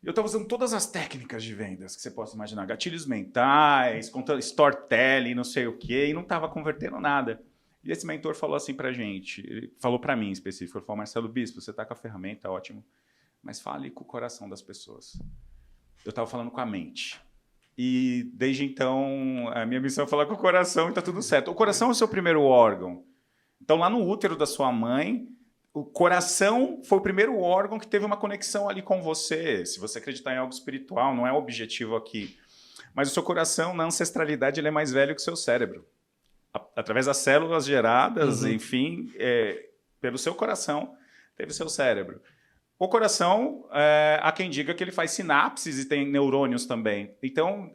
E eu estava usando todas as técnicas de vendas que você possa imaginar. Gatilhos mentais, storytelling, não sei o quê, e não estava convertendo nada. E esse mentor falou assim para a gente, ele falou para mim em específico, ele falou, Marcelo Bispo, você está com a ferramenta, ótimo, mas fale com o coração das pessoas. Eu estava falando com a mente. E desde então, a minha missão é falar com o coração e está tudo certo. O coração é o seu primeiro órgão. Então, lá no útero da sua mãe, o coração foi o primeiro órgão que teve uma conexão ali com você. Se você acreditar em algo espiritual, não é o objetivo aqui. Mas o seu coração, na ancestralidade, ele é mais velho que o seu cérebro. Através das células geradas, enfim, pelo seu coração, teve seu cérebro. O coração, há quem diga que ele faz sinapses e tem neurônios também. Então,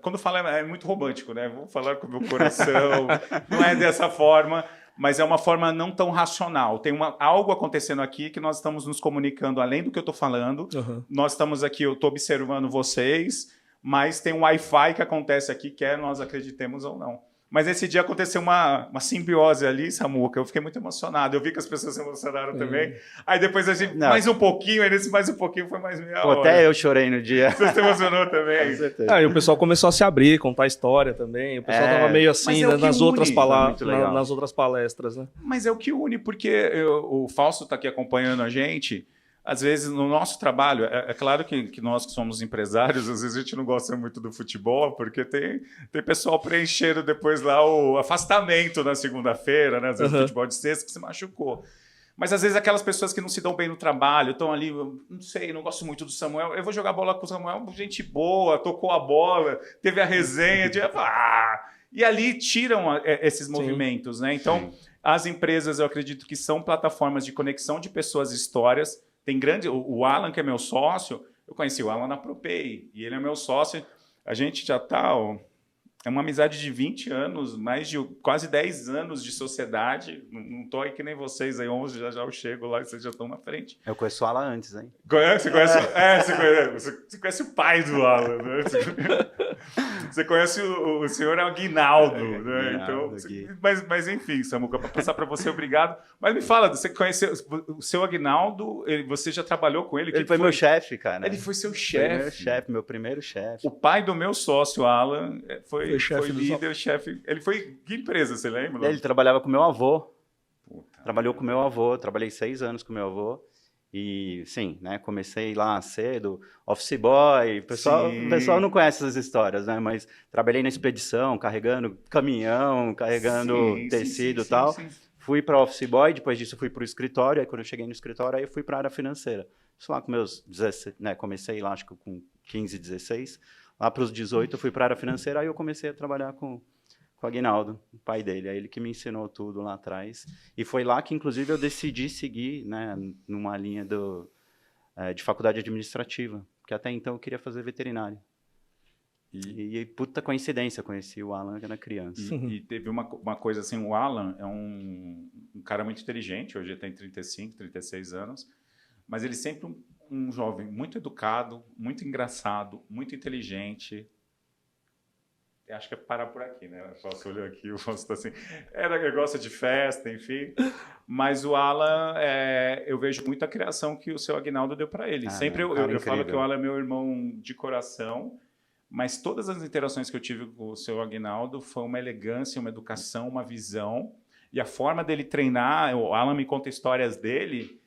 quando fala, é muito romântico, né? Vou falar com o meu coração, não é dessa forma. mas é uma forma não tão racional. Tem algo acontecendo aqui que nós estamos nos comunicando além do que eu estou falando. Nós estamos aqui, eu estou observando vocês, mas tem um Wi-Fi que acontece aqui, quer nós acreditemos ou não. Mas esse dia aconteceu uma simbiose ali, Samuca. Eu fiquei muito emocionado. Eu vi que as pessoas se emocionaram também. Aí depois a gente, mais um pouquinho, aí nesse mais um pouquinho foi mais meia hora. Até eu chorei no dia. Você se emocionou também? Com certeza. E o pessoal começou a se abrir, contar a história também. O pessoal tava meio assim, né, nas outras palestras, né? Mas é o que une, porque o Fausto está aqui acompanhando a gente. Às vezes, no nosso trabalho, é claro que nós que somos empresários, às vezes a gente não gosta muito do futebol, porque tem pessoal preenchendo depois lá o afastamento na segunda-feira, né? Às vezes o futebol de sexta que se machucou. Mas às vezes aquelas pessoas que não se dão bem no trabalho, estão ali, não sei, não gosto muito do Samuel, eu vou jogar bola com o Samuel, gente boa, tocou a bola, teve a resenha, e ali tiram esses movimentos, né? Então, as empresas, eu acredito que são plataformas de conexão de pessoas e histórias. Tem o Alan, que é meu sócio, eu conheci o Alan na ProPay, e ele é meu sócio. A gente já está... É uma amizade de 20 anos, mais de quase 10 anos de sociedade. Não estou aí que nem vocês, aí 11 já eu chego lá e vocês já estão na frente. Eu conheço o Alan antes, hein? Você conhece o pai do Alan, né? Você conhece o senhor Aguinaldo, né? Então, mas enfim, Samuca, para passar para você, obrigado. Mas me fala, você conheceu o seu Aguinaldo, você já trabalhou com ele? Ele foi meu chefe, cara. Ele foi seu chefe. Meu chefe, meu primeiro chefe. O pai do meu sócio, Alan, foi líder, chefe. Ele foi que empresa, você lembra? Ele trabalhava com meu avô. Trabalhou com meu avô, trabalhei 6 anos com meu avô. E, sim, né, comecei lá cedo, office boy, o pessoal não conhece essas histórias, né, mas trabalhei na expedição, carregando caminhão, carregando tecido e tal. Fui para office boy, depois disso fui para o escritório, aí quando eu cheguei no escritório, aí eu fui para a área financeira. Isso lá com meus 16, né, comecei lá acho que com 15, 16, lá para os 18 eu fui para a área financeira, aí eu comecei a trabalhar com o Aguinaldo, o pai dele, é ele que me ensinou tudo lá atrás, e foi lá que inclusive eu decidi seguir, né, numa linha de faculdade administrativa, porque até então eu queria fazer veterinário. E puta coincidência, conheci o Alan quando era criança. E teve uma coisa assim, o Alan é um cara muito inteligente, hoje ele tem 35, 36 anos, mas ele sempre um jovem muito educado, muito engraçado, muito inteligente. Acho que é parar por aqui, né? O Fausto olhou aqui, o Fausto tá assim... Ele gosta de festa, enfim. Mas o Alan, eu vejo muito a criação que o seu Aguinaldo deu para ele. Sempre eu falo que o Alan é meu irmão de coração, mas todas as interações que eu tive com o seu Aguinaldo foi uma elegância, uma educação, uma visão. E a forma dele treinar... O Alan me conta histórias dele.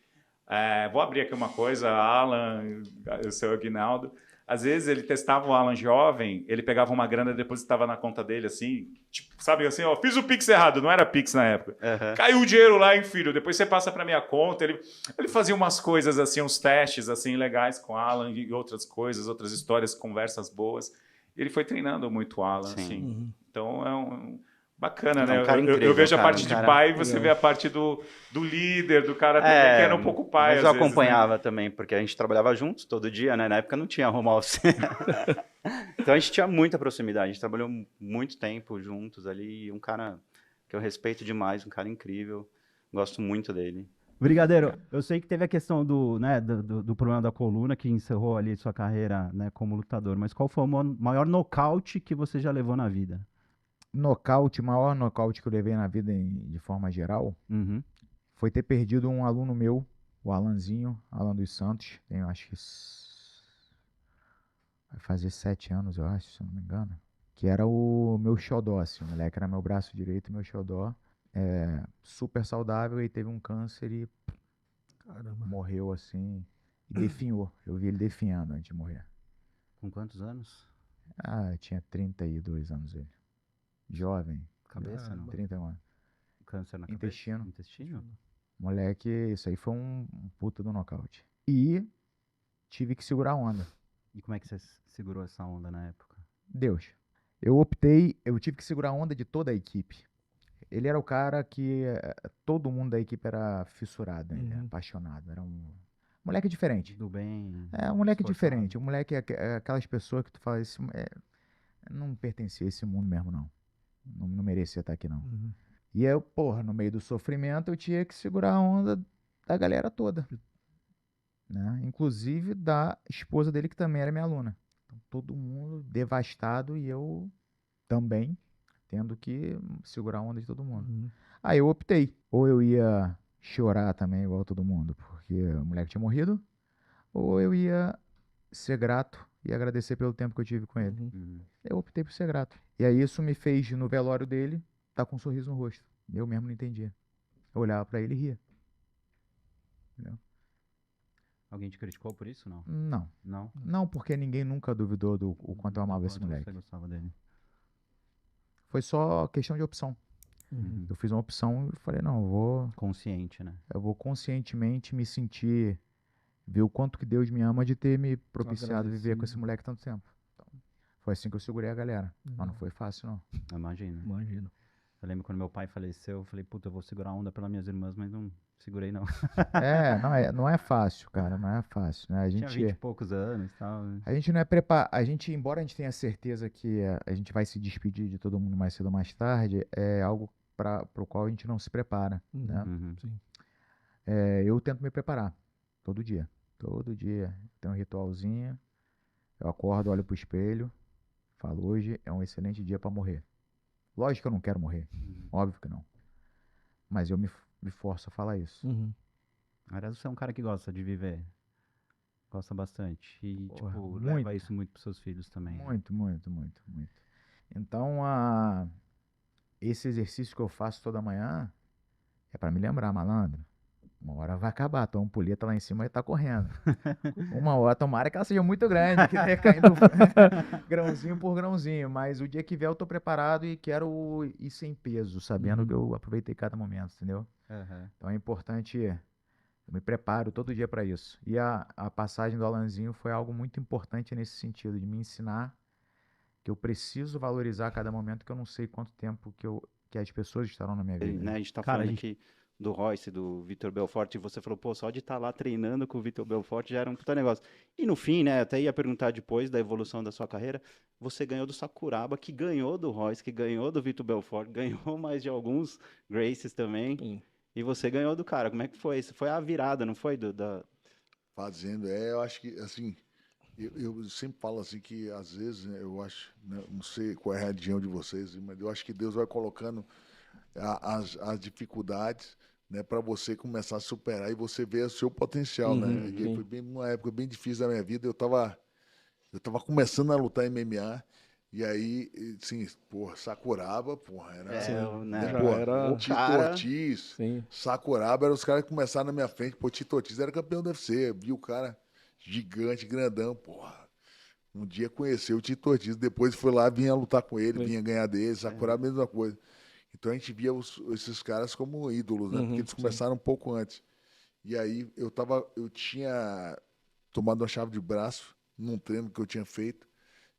Vou abrir aqui uma coisa, Alan, o seu Aguinaldo... Às vezes ele testava o Alan jovem, ele pegava uma grana e depositava na conta dele, assim, tipo, sabe assim, ó, fiz o Pix errado, não era Pix na época. Caiu o dinheiro lá, hein, filho, depois você passa para minha conta. Ele fazia umas coisas assim, uns testes assim legais com o Alan e outras coisas, outras histórias, conversas boas. Ele foi treinando muito o Alan, assim. Então bacana, né? Eu vejo a parte de pai e você vê a parte do líder, do cara que era um pouco pai. Mas eu acompanhava também, porque a gente trabalhava juntos todo dia, né? Na época não tinha home office. Então a gente tinha muita proximidade, a gente trabalhou muito tempo juntos ali. Um cara que eu respeito demais, um cara incrível, gosto muito dele. Brigadeiro, eu sei que teve a questão do problema da coluna, que encerrou ali sua carreira, né, como lutador, mas qual foi o maior nocaute que você já levou na vida? Maior nocaute que eu levei na vida de forma geral, foi ter perdido um aluno meu, o Alanzinho, Alan dos Santos, tem, acho que vai fazer 7 anos, eu acho, se eu não me engano, que era o meu xodó, assim, o moleque era meu braço direito, meu xodó, super saudável, e teve um câncer e morreu assim, e definhou, eu vi ele definhando antes de morrer. Com quantos anos? Tinha 32 anos ele. Jovem. Cabeça, não? 31 anos. Câncer na Intestino. cabeça? Intestino? Moleque, isso aí foi um puta do nocaute. E tive que segurar a onda. E como é que você segurou essa onda na época? Deus. Eu tive que segurar a onda de toda a equipe. Ele era o cara que todo mundo da equipe era fissurado, apaixonado. Era um moleque diferente. Do bem. Um moleque diferente. Um moleque aquelas pessoas que tu fala, não pertencia a esse mundo mesmo, não. Não merecia estar aqui, não. E eu, porra, no meio do sofrimento, eu tinha que segurar a onda da galera toda, né? Inclusive da esposa dele, que também era minha aluna. Então, todo mundo devastado e eu também tendo que segurar a onda de todo mundo. Aí eu optei, ou eu ia chorar também igual todo mundo, porque o moleque tinha morrido, ou eu ia ser grato e agradecer pelo tempo que eu tive com ele. Eu optei por ser grato. E aí isso me fez, no velório dele, estar com um sorriso no rosto. Eu mesmo não entendia. Eu olhava pra ele e ria. Entendeu? Alguém te criticou por isso, não? Não. Não? Não, porque ninguém nunca duvidou do o quanto eu amava esse moleque. Você gostava dele? Foi só questão de opção. Eu fiz uma opção e falei, não, Consciente, né? eu vou conscientemente me sentir, ver o quanto que Deus me ama de ter me propiciado viver com esse moleque tanto tempo. Então, foi assim que eu segurei a galera. Mas não foi fácil, não. Imagino. Eu lembro quando meu pai faleceu, eu falei, puta, eu vou segurar a onda pelas minhas irmãs, mas não segurei, não. Não é fácil, cara, não é fácil, né? Tinha 20 e poucos anos e tal. A gente não é preparado, embora a gente tenha certeza que a gente vai se despedir de todo mundo mais cedo ou mais tarde, é algo para o qual a gente não se prepara, né? Eu tento me preparar todo dia. Tem um ritualzinho, eu acordo, olho pro espelho, falo, hoje é um excelente dia para morrer. Lógico que eu não quero morrer, óbvio que não. Mas eu me forço a falar isso. Aliás, você é um cara que gosta de viver. Gosta bastante. E, Porra, tipo, muito. leva isso muito pros seus filhos também. Muito. Então, esse exercício que eu faço toda manhã é para me lembrar, malandro. Uma hora vai acabar, tua ampulheta lá em cima e tá correndo. Uma hora, tomara que ela seja muito grande, que tenha caindo grãozinho por grãozinho. Mas o dia que vier eu tô preparado e quero ir sem peso, sabendo que eu aproveitei cada momento, entendeu? Então é importante, eu me preparo todo dia para isso. E a passagem do Alanzinho foi algo muito importante nesse sentido, de me ensinar que eu preciso valorizar cada momento, que eu não sei quanto tempo que as pessoas estarão na minha vida. Né, a gente tá falando aqui do Royce, do Vitor Belfort, e você falou, pô, só de estar lá treinando com o Vitor Belfort já era um puta negócio. E no fim, né, até ia perguntar depois da evolução da sua carreira, você ganhou do Sakuraba, que ganhou do Royce, que ganhou do Vitor Belfort, ganhou mais de alguns Gracies também, e você ganhou do cara. Como é que foi? Isso foi a virada, não foi? Fazendo, eu acho que, assim, eu sempre falo assim que, às vezes, né, eu acho, né, não sei qual é a religião de vocês, mas eu acho que Deus vai colocando as dificuldades, né, para você começar a superar e você ver o seu potencial, né? E foi uma época bem difícil da minha vida. Eu tava começando a lutar MMA e aí, assim, porra, Sakuraba, porra, era Tito Ortiz, Sakuraba eram os caras que começaram na minha frente. Pô, Tito Ortiz era campeão do UFC, vi o cara gigante, grandão, porra. Um dia conheceu o Tito Ortiz, depois foi lá, vinha lutar com ele, vinha ganhar dele, Sakuraba, mesma coisa. Então a gente via esses caras como ídolos, né? Porque eles começaram um pouco antes. E aí eu tinha tomado uma chave de braço num treino que eu tinha feito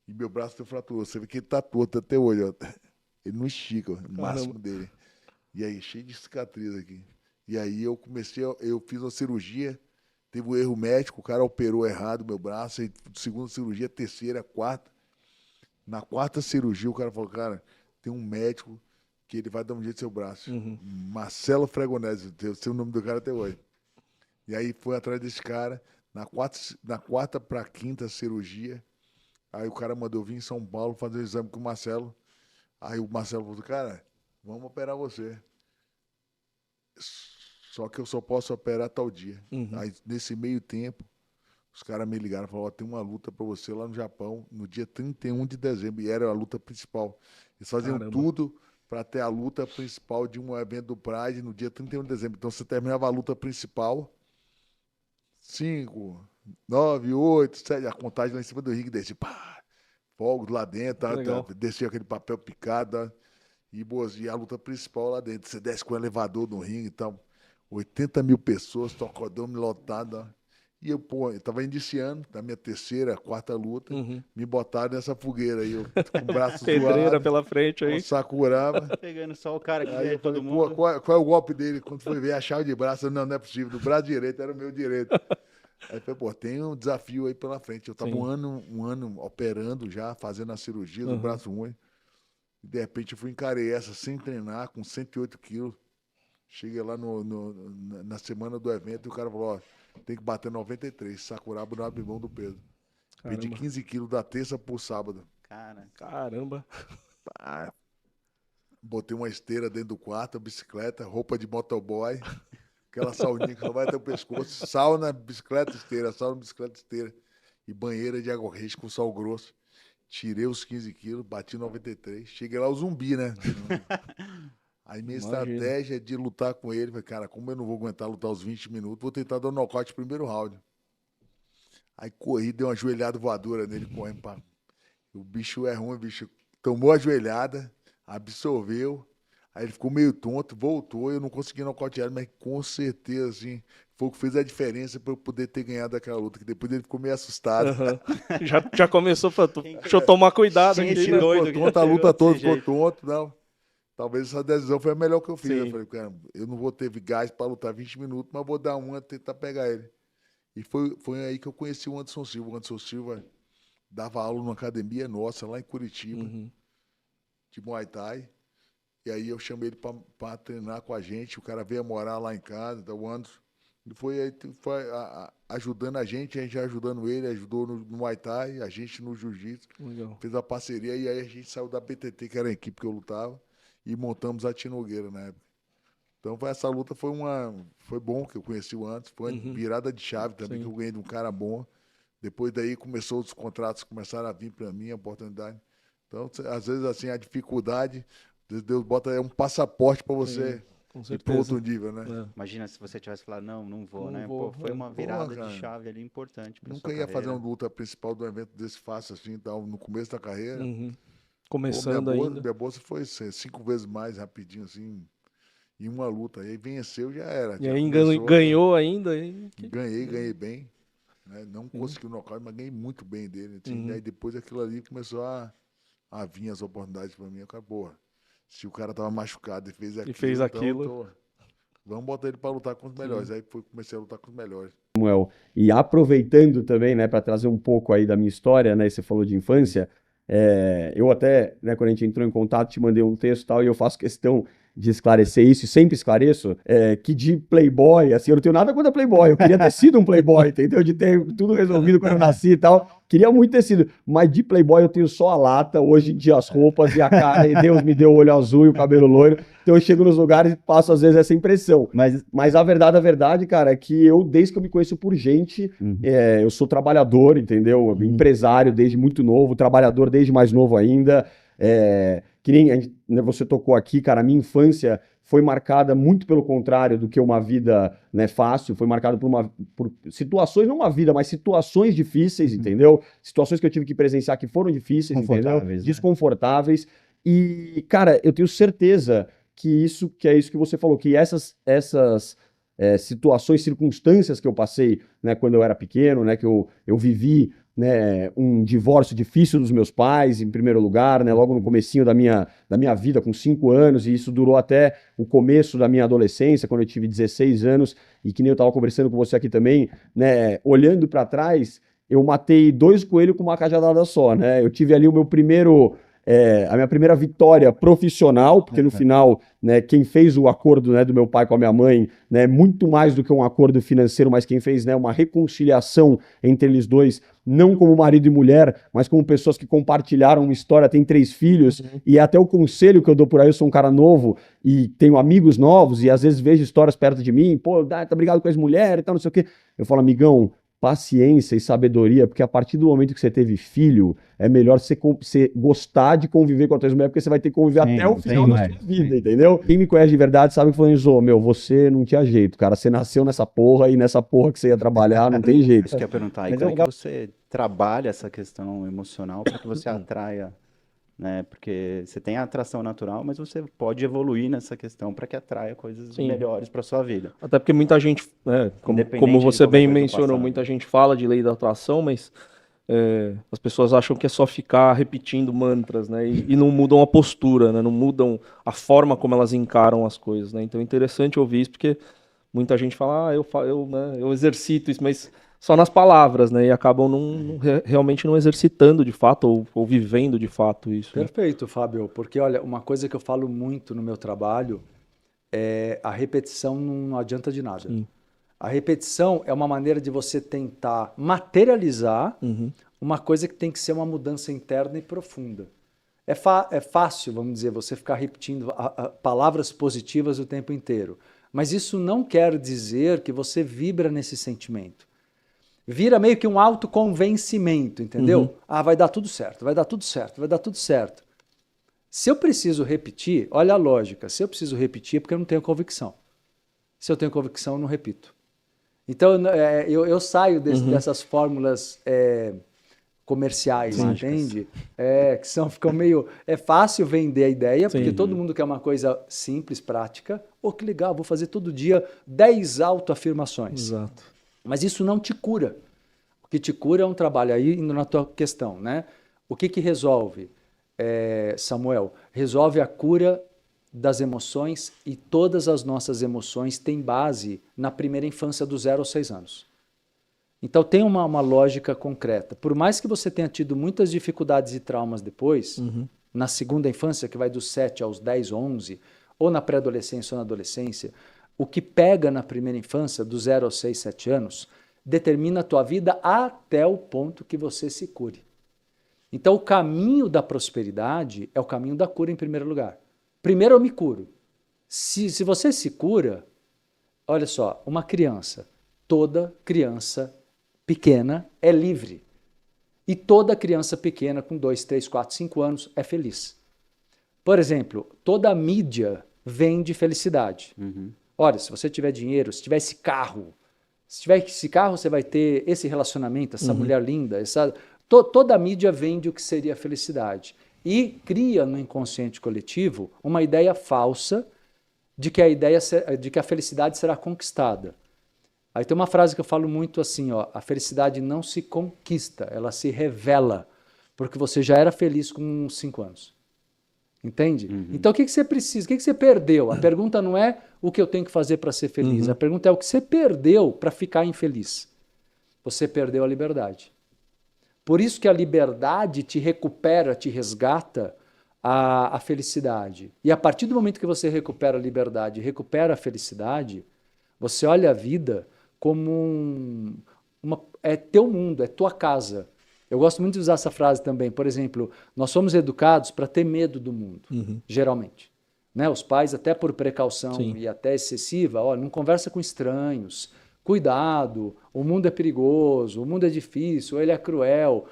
e meu braço tem fratura. Você vê que ele tá torto até hoje, ó. Ele não estica, o máximo dele. E aí, cheio de cicatriz aqui. E aí eu fiz uma cirurgia, teve um erro médico, o cara operou errado o meu braço, aí segunda cirurgia, terceira, quarta. Na quarta cirurgia o cara falou, cara, tem um médico que ele vai dar um jeito no seu braço. Marcelo Fregonese, eu sei o nome do cara até hoje. E aí foi atrás desse cara, na quarta para quinta cirurgia, aí o cara mandou vir em São Paulo fazer o exame com o Marcelo. Aí o Marcelo falou, cara, vamos operar você. Só que eu só posso operar tal dia. Aí nesse meio tempo, os caras me ligaram e falaram, tem uma luta para você lá no Japão, no dia 31 de dezembro, e era a luta principal. Eles faziam tudo para ter a luta principal de um evento do Pride no dia 31 de dezembro. Então você terminava a luta principal, 5, 9, 8, 7, a contagem lá em cima do ringue, descia, pá, fogos lá dentro, descia aquele papel picado, e a luta principal lá dentro. Você desce com o elevador no ringue e tal, 80 mil pessoas, tocodome lotado. E eu tava iniciando, na minha terceira, quarta luta, me botaram nessa fogueira aí, eu com o braço pedreira pela frente aí. Sakuraba. Pegando só o cara que aí eu falei, todo mundo. Qual é o golpe dele? Quando foi ver a chave de braço, não é possível, do braço direito, era o meu direito. Aí eu falei, tem um desafio aí pela frente. Eu tava um ano operando já, fazendo a cirurgia do braço ruim. E de repente eu fui encarei essa sem treinar, com 108 quilos. Cheguei lá na semana do evento e o cara falou, ó, tem que bater 93. Sakuraba não abre mão do peso. Perdi 15 quilos da terça pro sábado. Caramba. Ah, botei uma esteira dentro do quarto, bicicleta, roupa de motoboy, aquela sauninha que só vai até o pescoço, sauna, bicicleta, esteira, sauna, bicicleta, esteira. E banheira de água quente com sal grosso. Tirei os 15 quilos, bati 93. Cheguei lá o zumbi, né? Aí minha estratégia é de lutar com ele. Falei, cara, como eu não vou aguentar lutar os 20 minutos, vou tentar dar um nocaute no primeiro round. Aí corri, dei uma joelhada voadora nele, correndo pra... O bicho é ruim, o bicho tomou a joelhada, absorveu, aí ele ficou meio tonto, voltou, eu não consegui nocautear, mas com certeza, assim, foi o que fez a diferença para eu poder ter ganhado aquela luta, que depois ele ficou meio assustado. Já começou, deixa eu tomar cuidado. Aqui, né? Ficou tonto, a luta toda ficou tonto, não. Talvez essa decisão foi a melhor que eu fiz. Eu falei, cara, eu não vou ter gás para lutar 20 minutos, mas vou dar uma, tentar pegar ele. E foi aí que eu conheci o Anderson Silva. O Anderson Silva dava aula numa academia nossa, lá em Curitiba, de Muay Thai. E aí eu chamei ele para treinar com a gente. O cara veio morar lá em casa, então, o Anderson. Ele foi ajudando a gente ajudando ele, ajudou no Muay Thai, a gente no Jiu-Jitsu. Fez a parceria e aí a gente saiu da BTT, que era a equipe que eu lutava, e montamos a Tia Nogueira na época. Então essa luta foi bom, que eu conheci o Anderson, foi uma virada de chave também, que eu ganhei de um cara bom. Depois daí os contratos começaram a vir para mim, a oportunidade. Então, às vezes, assim, a dificuldade, Deus bota um passaporte para você ir para outro nível, né? Imagina se você tivesse falado, não vou, né? Pô, foi uma virada de chave ali importante para sua carreira. Nunca ia fazer uma luta principal do evento desse fácil, assim, no começo da carreira. Começando ainda. Minha bolsa foi 5 vezes mais rapidinho, assim, em uma luta. Aí venceu, já era. E aí ganhou ainda? Ganhei bem. Né? Não consegui o nocaute, mas ganhei muito bem dele. Assim, aí depois aquilo ali começou a vir as oportunidades para mim. Eu falei, porra, se o cara tava machucado e fez aquilo, então, vamos botar ele para lutar com os melhores. Aí comecei a lutar com os melhores. Samuel, e aproveitando também, né, para trazer um pouco aí da minha história, né, você falou de infância, eu até, né, quando a gente entrou em contato, te mandei um texto e tal, e eu faço questão de esclarecer isso, e sempre esclareço, que de playboy, assim, eu não tenho nada contra playboy, eu queria ter sido um playboy, entendeu? De ter tudo resolvido quando eu nasci e tal, queria muito ter sido, mas de playboy eu tenho só a lata, hoje em dia as roupas e a cara, e Deus me deu o olho azul e o cabelo loiro, então eu chego nos lugares e passo às vezes essa impressão, mas a verdade, cara, é que eu, desde que eu me conheço por gente, eu sou trabalhador, entendeu? Empresário desde muito novo, trabalhador desde mais novo ainda, que nem você tocou aqui, cara, a minha infância foi marcada muito pelo contrário do que uma vida, né, fácil, foi marcada por situações, não uma vida, mas situações difíceis, entendeu? Situações que eu tive que presenciar que foram difíceis, entendeu? Né? Desconfortáveis. E, cara, eu tenho certeza que é isso que você falou, que essas situações, circunstâncias que eu passei, né, quando eu era pequeno, né, que eu vivi, né, um divórcio difícil dos meus pais, em primeiro lugar, né, logo no comecinho da minha vida, com 5 anos, e isso durou até o começo da minha adolescência, quando eu tive 16 anos, e que nem eu estava conversando com você aqui também, né, olhando para trás, eu matei 2 coelhos com uma cajadada só, né, eu tive ali o meu primeiro... a minha primeira vitória profissional, porque no final, né, quem fez o acordo, né, do meu pai com a minha mãe, né, muito mais do que um acordo financeiro, mas quem fez, né, uma reconciliação entre eles dois, não como marido e mulher, mas como pessoas que compartilharam uma história, tem 3 filhos, e até o conselho que eu dou por aí, eu sou um cara novo e tenho amigos novos, e às vezes vejo histórias perto de mim, pô, tá brigado com as mulheres e tal, não sei o quê. Eu falo, amigão, paciência e sabedoria, porque a partir do momento que você teve filho, é melhor você gostar de conviver com a tua mulher, porque você vai ter que conviver até o final da sua vida, entendeu? Quem me conhece de verdade sabe que falando isso, você não tinha jeito, cara, você nasceu nessa porra e nessa porra que você ia trabalhar, não tem jeito. Isso que eu ia perguntar, aí como que você trabalha essa questão emocional para que você atraia, né? Porque você tem a atração natural, mas você pode evoluir nessa questão para que atraia coisas melhores para sua vida. Até porque muita gente, né, como você bem mencionou, muita gente fala de lei da atração, mas as pessoas acham que é só ficar repetindo mantras, né, e não mudam a postura, né, não mudam a forma como elas encaram as coisas, né. Então é interessante ouvir isso, porque muita gente fala, eu exercito isso, mas só nas palavras, né? E acabam realmente não exercitando de fato ou vivendo de fato isso. Né? Perfeito, Fábio, porque olha, uma coisa que eu falo muito no meu trabalho é a repetição não adianta de nada. Sim. A repetição é uma maneira de você tentar materializar uma coisa que tem que ser uma mudança interna e profunda. É fácil, vamos dizer, você ficar repetindo palavras positivas o tempo inteiro. Mas isso não quer dizer que você vibra nesse sentimento. Vira meio que um autoconvencimento, entendeu? Ah, vai dar tudo certo, vai dar tudo certo, vai dar tudo certo. Se eu preciso repetir, olha a lógica, se eu preciso repetir é porque eu não tenho convicção. Se eu tenho convicção, eu não repito. Então, eu saio dessas fórmulas comerciais, entende? Ficam meio... É fácil vender a ideia, porque todo mundo quer uma coisa simples, prática. Oh, que legal, vou fazer todo dia 10 autoafirmações. Exato. Mas isso não te cura. O que te cura é um trabalho aí, indo na tua questão, né? O que resolve, Samuel? Resolve a cura das emoções, e todas as nossas emoções têm base na primeira infância, do 0 aos 6 anos. Então tem uma lógica concreta. Por mais que você tenha tido muitas dificuldades e traumas depois, na segunda infância, que vai dos 7 aos 10, 11, ou na pré-adolescência ou na adolescência, o que pega na primeira infância, do 0 aos 6, 7 anos, determina a tua vida até o ponto que você se cure. Então o caminho da prosperidade é o caminho da cura em primeiro lugar. Primeiro eu me curo. Se você se cura, olha só, uma criança, toda criança pequena é livre. E toda criança pequena com 2, 3, 4, 5 anos é feliz. Por exemplo, toda a mídia vende felicidade. Olha, se você tiver dinheiro, se tiver esse carro, você vai ter esse relacionamento, essa mulher linda, toda a mídia vende o que seria a felicidade. E cria no inconsciente coletivo uma ideia falsa de que a felicidade será conquistada. Aí tem uma frase que eu falo muito assim, ó, a felicidade não se conquista, ela se revela, porque você já era feliz com 5 anos. Entende? Então o que você precisa? O que você perdeu? A pergunta não é o que eu tenho que fazer para ser feliz, a pergunta é o que você perdeu para ficar infeliz. Você perdeu a liberdade. Por isso que a liberdade te recupera, te resgata a felicidade. E a partir do momento que você recupera a liberdade, recupera a felicidade, você olha a vida como é teu mundo, é tua casa. Eu gosto muito de usar essa frase também. Por exemplo, nós somos educados para ter medo do mundo, geralmente. Né? Os pais, até por precaução e até excessiva, ó, não conversa com estranhos, cuidado, o mundo é perigoso, o mundo é difícil, ele é cruel.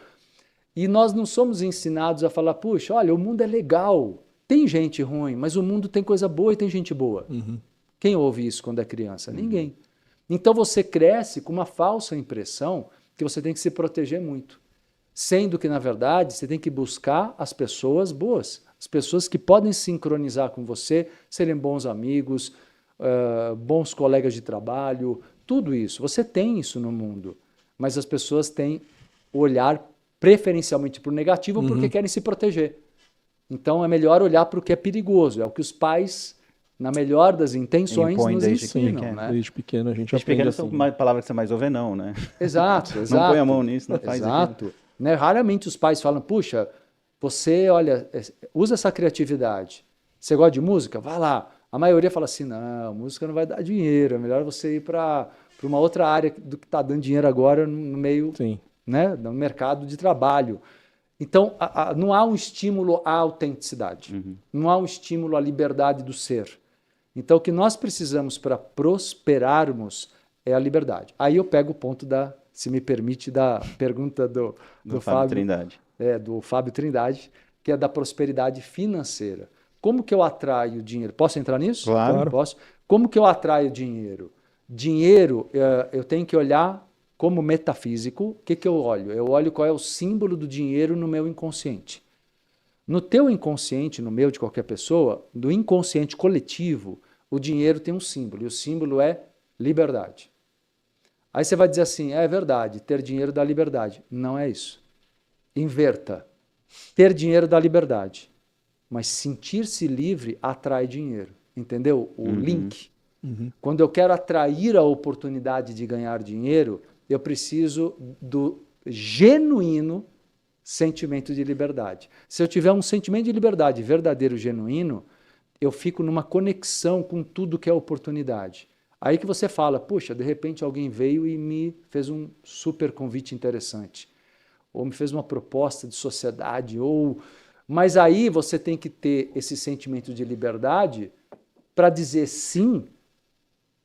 E nós não somos ensinados a falar, puxa, olha, o mundo é legal, tem gente ruim, mas o mundo tem coisa boa e tem gente boa. Quem ouve isso quando é criança? Ninguém. Então você cresce com uma falsa impressão que você tem que se proteger muito. Sendo que, na verdade, você tem que buscar as pessoas boas, as pessoas que podem sincronizar com você, serem bons amigos, bons colegas de trabalho, tudo isso. Você tem isso no mundo, mas as pessoas têm o olhar preferencialmente para o negativo porque querem se proteger. Então é melhor olhar para o que é perigoso, é o que os pais, na melhor das intenções, nos ensinam. Né? Desde pequeno a gente desde aprende pequeno assim. São palavras que você mais ouve é não, né? Exato, exato. Não põe a mão nisso, não faz exato. Né? Raramente os pais falam, puxa, você, olha, usa essa criatividade. Você gosta de música? Vai lá. A maioria fala assim, não, música não vai dar dinheiro, é melhor você ir para uma outra área do que está dando dinheiro agora no meio, né, no mercado de trabalho. Então, não há um estímulo à autenticidade, não há um estímulo à liberdade do ser. Então, o que nós precisamos para prosperarmos é a liberdade. Aí eu pego o ponto se me permite, da pergunta do Fábio Trindade. Do Fábio Trindade, que é da prosperidade financeira. Como que eu atraio dinheiro? Posso entrar nisso? Claro. Posso. Como que eu atraio dinheiro? Dinheiro, eu tenho que olhar como metafísico. O que eu olho? Eu olho qual é o símbolo do dinheiro no meu inconsciente. No teu inconsciente, no meu, de qualquer pessoa, do inconsciente coletivo, o dinheiro tem um símbolo, e o símbolo é liberdade. Aí você vai dizer assim, é verdade, ter dinheiro dá liberdade. Não é isso. Inverta. Ter dinheiro dá liberdade, mas sentir-se livre atrai dinheiro. Entendeu? O link. Quando eu quero atrair a oportunidade de ganhar dinheiro, Eu preciso do genuíno sentimento de liberdade. Se eu tiver um sentimento de liberdade verdadeiro, genuíno, eu fico numa conexão com tudo que é oportunidade. Aí que você fala, puxa, de repente alguém veio e me fez um super convite interessante, ou me fez uma proposta de sociedade, mas aí você tem que ter esse sentimento de liberdade para dizer sim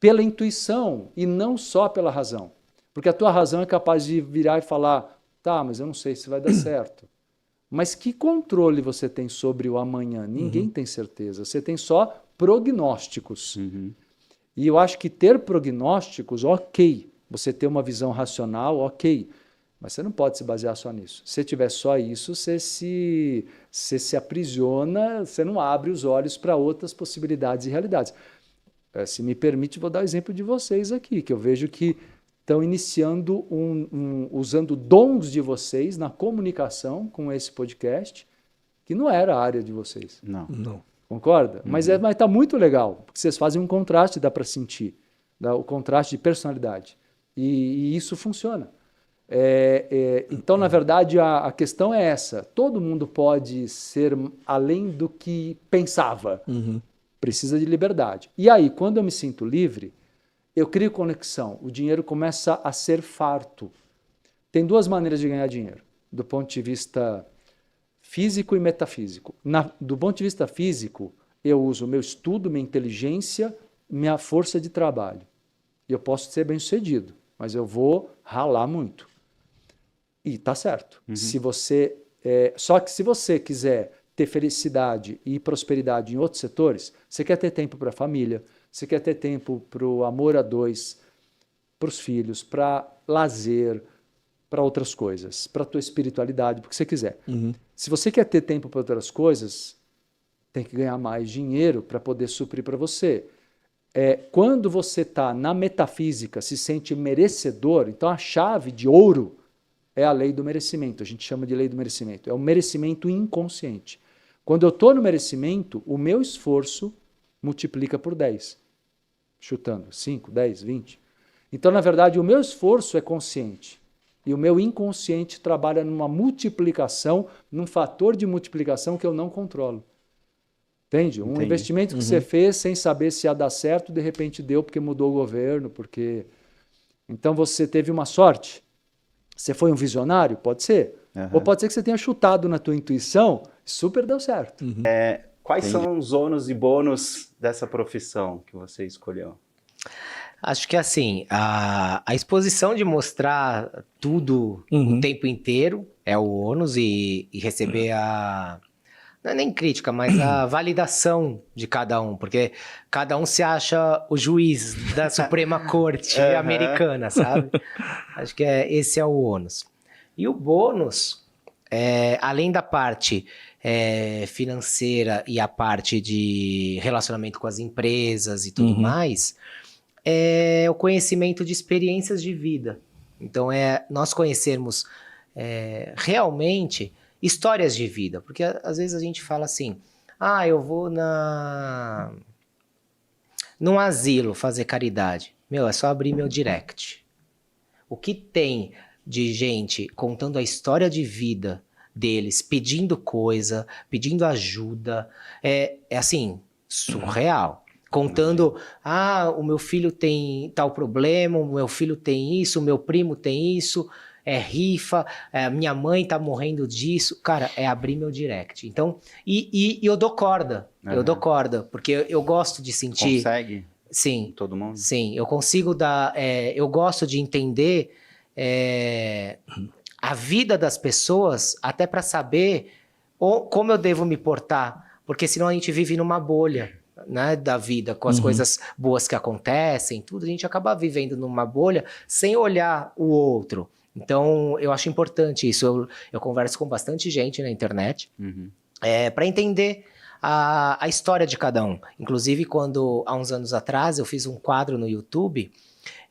pela intuição e não só pela razão. Porque a tua razão é capaz de virar e falar, tá, mas eu não sei se vai dar certo. Mas que controle você tem sobre o amanhã? Ninguém tem certeza. Você tem só prognósticos. E eu acho que ter prognósticos, ok. Você ter uma visão racional, ok. Mas você não pode se basear só nisso. Se tiver só isso, você se aprisiona, você não abre os olhos para outras possibilidades e realidades. Se me permite, vou dar o exemplo de vocês aqui, que eu vejo que estão iniciando, usando dons de vocês na comunicação com esse podcast, que não era a área de vocês. Não. Concorda? Mas está muito legal, porque vocês fazem um contraste, dá para sentir, o contraste de personalidade. E isso funciona. Então, na verdade, a questão é essa. Todo mundo pode ser além do que pensava. Precisa de liberdade. E aí, quando eu me sinto livre, eu crio conexão. O dinheiro começa a ser farto. Tem duas maneiras de ganhar dinheiro, do ponto de vista físico e metafísico. Do ponto de vista físico, eu uso meu estudo, minha inteligência, minha força de trabalho. E eu posso ser bem-sucedido, mas eu vou ralar muito. E tá certo. Só que se você quiser ter felicidade e prosperidade em outros setores, você quer ter tempo para a família, você quer ter tempo para o amor a dois, para os filhos, para lazer, para outras coisas, para a tua espiritualidade, porque você quiser. Se você quer ter tempo para outras coisas, tem que ganhar mais dinheiro para poder suprir para você. Quando você está na metafísica, se sente merecedor, então a chave de ouro é a lei do merecimento. A gente chama de lei do merecimento. É o merecimento inconsciente. Quando eu estou no merecimento, o meu esforço multiplica por 10. Chutando, 5, 10, 20. Então, na verdade, o meu esforço é consciente. E o meu inconsciente trabalha numa multiplicação, num fator de multiplicação que eu não controlo. Entende? Um investimento que você fez sem saber se ia dar certo, de repente deu porque mudou o governo, porque... Então, você teve uma sorte. Você foi um visionário? Pode ser. Ou pode ser que você tenha chutado na tua intuição, super deu certo. Quais são os ônus e bônus dessa profissão que você escolheu? Acho que assim, a exposição de mostrar tudo o tempo inteiro é o ônus e receber não é nem crítica, mas a validação de cada um, porque cada um se acha o juiz da Suprema Corte americana, sabe? Acho que esse é o ônus. E o bônus, além da parte financeira e a parte de relacionamento com as empresas e tudo mais, é o conhecimento de experiências de vida. Então, nós conhecermos realmente histórias de vida, porque às vezes a gente fala assim, eu vou num asilo fazer caridade. Meu, é só abrir meu direct. O que tem de gente contando a história de vida deles, pedindo coisa, pedindo ajuda, é assim, surreal. Contando, o meu filho tem tal problema, o meu filho tem isso, o meu primo tem isso, rifa, minha mãe tá morrendo disso. Cara, é abrir meu direct. Então, e eu dou corda, porque eu gosto de sentir... Consegue? Sim. Todo mundo? Sim, eu consigo dar... eu gosto de entender a vida das pessoas, até para saber como eu devo me portar, porque senão a gente vive numa bolha, né, da vida, com as coisas boas que acontecem, tudo, a gente acaba vivendo numa bolha sem olhar o outro. Então, eu acho importante isso. Eu converso com bastante gente na internet para entender a história de cada um. Inclusive, quando, há uns anos atrás, eu fiz um quadro no YouTube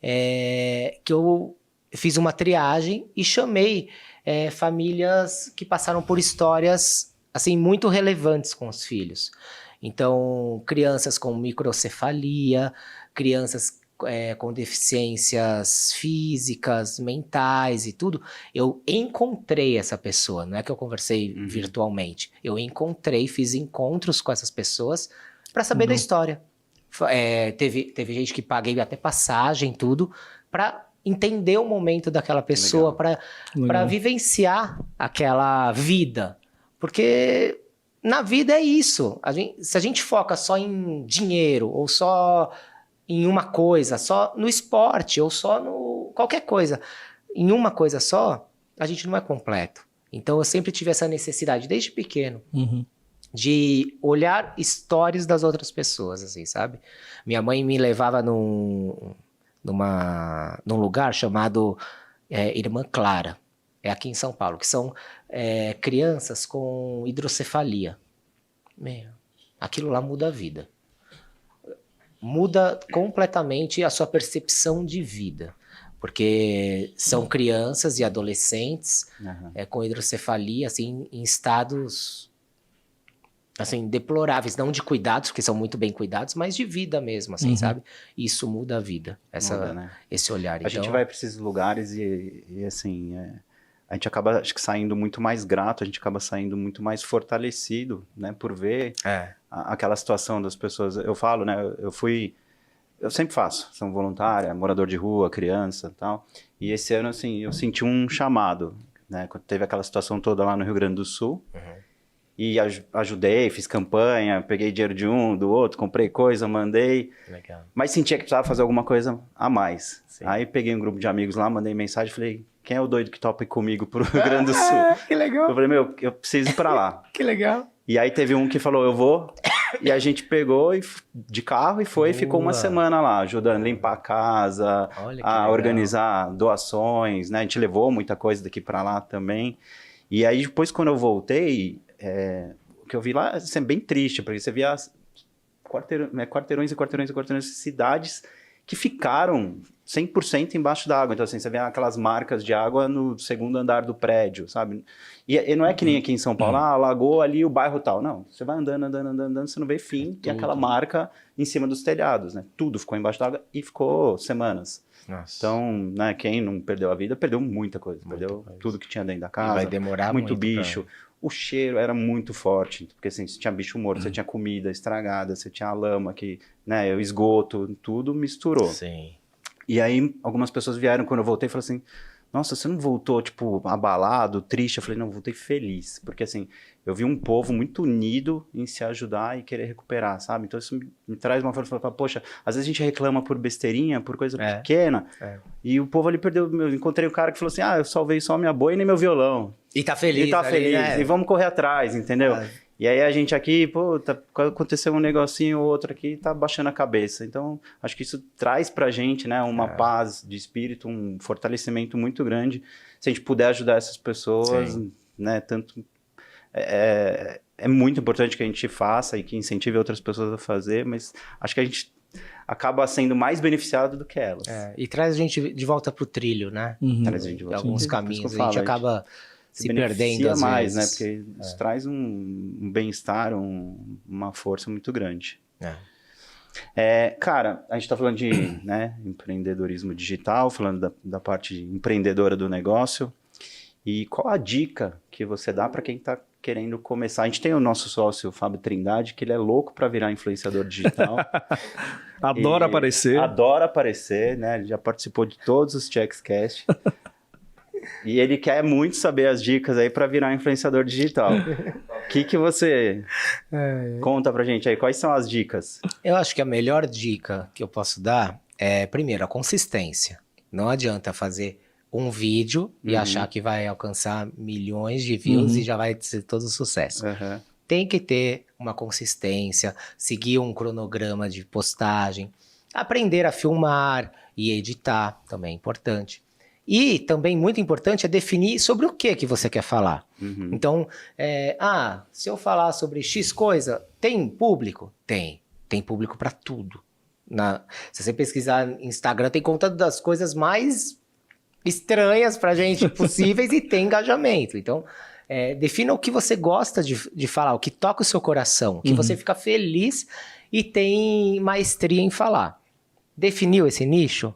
que eu fiz uma triagem e chamei famílias que passaram por histórias assim, muito relevantes com os filhos. Então, crianças com microcefalia, crianças com deficiências físicas, mentais e tudo, eu encontrei essa pessoa. Não é que eu conversei virtualmente. Eu encontrei, fiz encontros com essas pessoas para saber da história. Teve gente que paguei até passagem, tudo, para entender o momento daquela pessoa, para vivenciar aquela vida. Porque na vida é isso. Se a gente foca só em dinheiro, ou só em uma coisa, só no esporte, ou só no qualquer coisa, em uma coisa só, a gente não é completo. Então eu sempre tive essa necessidade, desde pequeno, de olhar histórias das outras pessoas, assim, sabe? Minha mãe me levava num lugar chamado Irmã Clara, aqui em São Paulo, que são crianças com hidrocefalia. Aquilo lá muda a vida. Muda completamente a sua percepção de vida. Porque são crianças e adolescentes com hidrocefalia, assim, em estados assim, deploráveis, não de cuidados, porque são muito bem cuidados, mas de vida mesmo, assim, sabe? E isso muda a vida, Muda, né? esse olhar. A gente vai para esses lugares e assim, a gente acaba, acho que, saindo muito mais grato, a gente acaba saindo muito mais fortalecido, né? Por ver aquela situação das pessoas. Eu falo, né? Eu sempre faço ação voluntária, morador de rua, criança e tal. E esse ano, assim, eu senti um chamado, né? Quando teve aquela situação toda lá no Rio Grande do Sul. E ajudei, fiz campanha, peguei dinheiro de um, do outro, comprei coisa, mandei. Legal. Mas sentia que precisava fazer alguma coisa a mais. Sim. Aí peguei um grupo de amigos lá, mandei mensagem, falei, quem é o doido que topa ir comigo pro Rio Grande do Sul? Que legal. Eu falei, eu preciso ir pra lá. Que legal. E aí teve um que falou, eu vou. E a gente pegou de carro e foi, e ficou uma semana lá, ajudando a limpar a casa, a organizar doações, né? A gente levou muita coisa daqui pra lá também. E aí depois, quando eu voltei, o que eu vi lá é bem triste, porque você via quarteirões e quarteirões e quarteirões de cidades que ficaram 100% embaixo da água. Então, assim, você vê aquelas marcas de água no segundo andar do prédio, sabe? E não é que nem aqui em São Paulo, alagou ali o bairro tal. Não, você vai andando, você não vê fim, e aquela marca em cima dos telhados, né? Tudo ficou embaixo da água e ficou semanas. Nossa. Então, né, quem não perdeu a vida, perdeu muita coisa. Perdeu tudo que tinha dentro da casa. E vai demorar muito bicho. O cheiro era muito forte, porque assim, você tinha bicho morto, você tinha comida estragada, você tinha a lama, o esgoto, tudo misturou. Sim. E aí, algumas pessoas vieram, quando eu voltei, falaram assim, nossa, você não voltou, tipo, abalado, triste? Eu falei, não, eu voltei feliz, porque assim, eu vi um povo muito unido em se ajudar e querer recuperar, sabe? Então isso me traz uma força, poxa, às vezes a gente reclama por besteirinha, por coisa pequena, e o povo ali perdeu, eu encontrei um cara que falou assim, eu salvei só minha boina e meu violão. E tá feliz. E vamos correr atrás, entendeu? E aí a gente aqui, aconteceu um negocinho ou outro aqui, tá baixando a cabeça. Então, acho que isso traz pra gente, né, uma paz de espírito, um fortalecimento muito grande. Se a gente puder ajudar essas pessoas, né, tanto... É muito importante que a gente faça e que incentive outras pessoas a fazer, mas acho que a gente acaba sendo mais beneficiado do que elas. E traz a gente de volta pro trilho, né? Traz a gente de volta. Alguns caminhos, a gente acaba se perdendo às mais, vezes. Né? Porque isso traz um bem-estar, uma força muito grande. Cara, a gente está falando de empreendedorismo digital, falando da parte empreendedora do negócio. E qual a dica que você dá para quem está querendo começar? A gente tem o nosso sócio, Fábio Trindade, que ele é louco para virar influenciador digital. Adora aparecer. Adora aparecer, né? Ele já participou de todos os Checkscast. E ele quer muito saber as dicas aí para virar influenciador digital. O que você conta pra gente aí? Quais são as dicas? Eu acho que a melhor dica que eu posso dar é, primeiro, a consistência. Não adianta fazer um vídeo e achar que vai alcançar milhões de views e já vai ser todo sucesso. Tem que ter uma consistência, seguir um cronograma de postagem, aprender a filmar e editar, também é importante. E também muito importante é definir sobre o que você quer falar. Então, se eu falar sobre X coisa, tem público? Tem público para tudo. Se você pesquisar no Instagram, tem conta das coisas mais estranhas pra gente possíveis e tem engajamento. Então, defina o que você gosta de falar, o que toca o seu coração, o que você fica feliz e tem maestria em falar. Definiu esse nicho?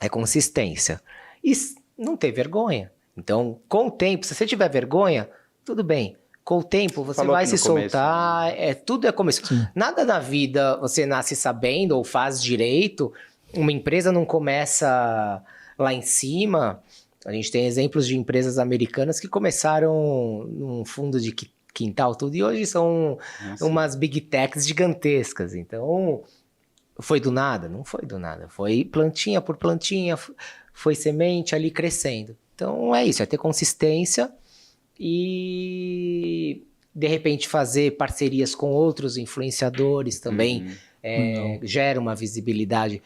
É consistência. E não ter vergonha. Então, com o tempo, se você tiver vergonha, tudo bem. Com o tempo, você Falou vai aqui se no começo, soltar. Tudo é começo. Nada na vida você nasce sabendo ou faz direito. Uma empresa não começa lá em cima. A gente tem exemplos de empresas americanas que começaram num fundo de quintal, tudo, e hoje são umas big techs gigantescas. Então, foi do nada? Não foi do nada. Foi plantinha por plantinha, foi semente ali crescendo. Então, é isso, é ter consistência e, de repente, fazer parcerias com outros influenciadores também. Gera uma visibilidade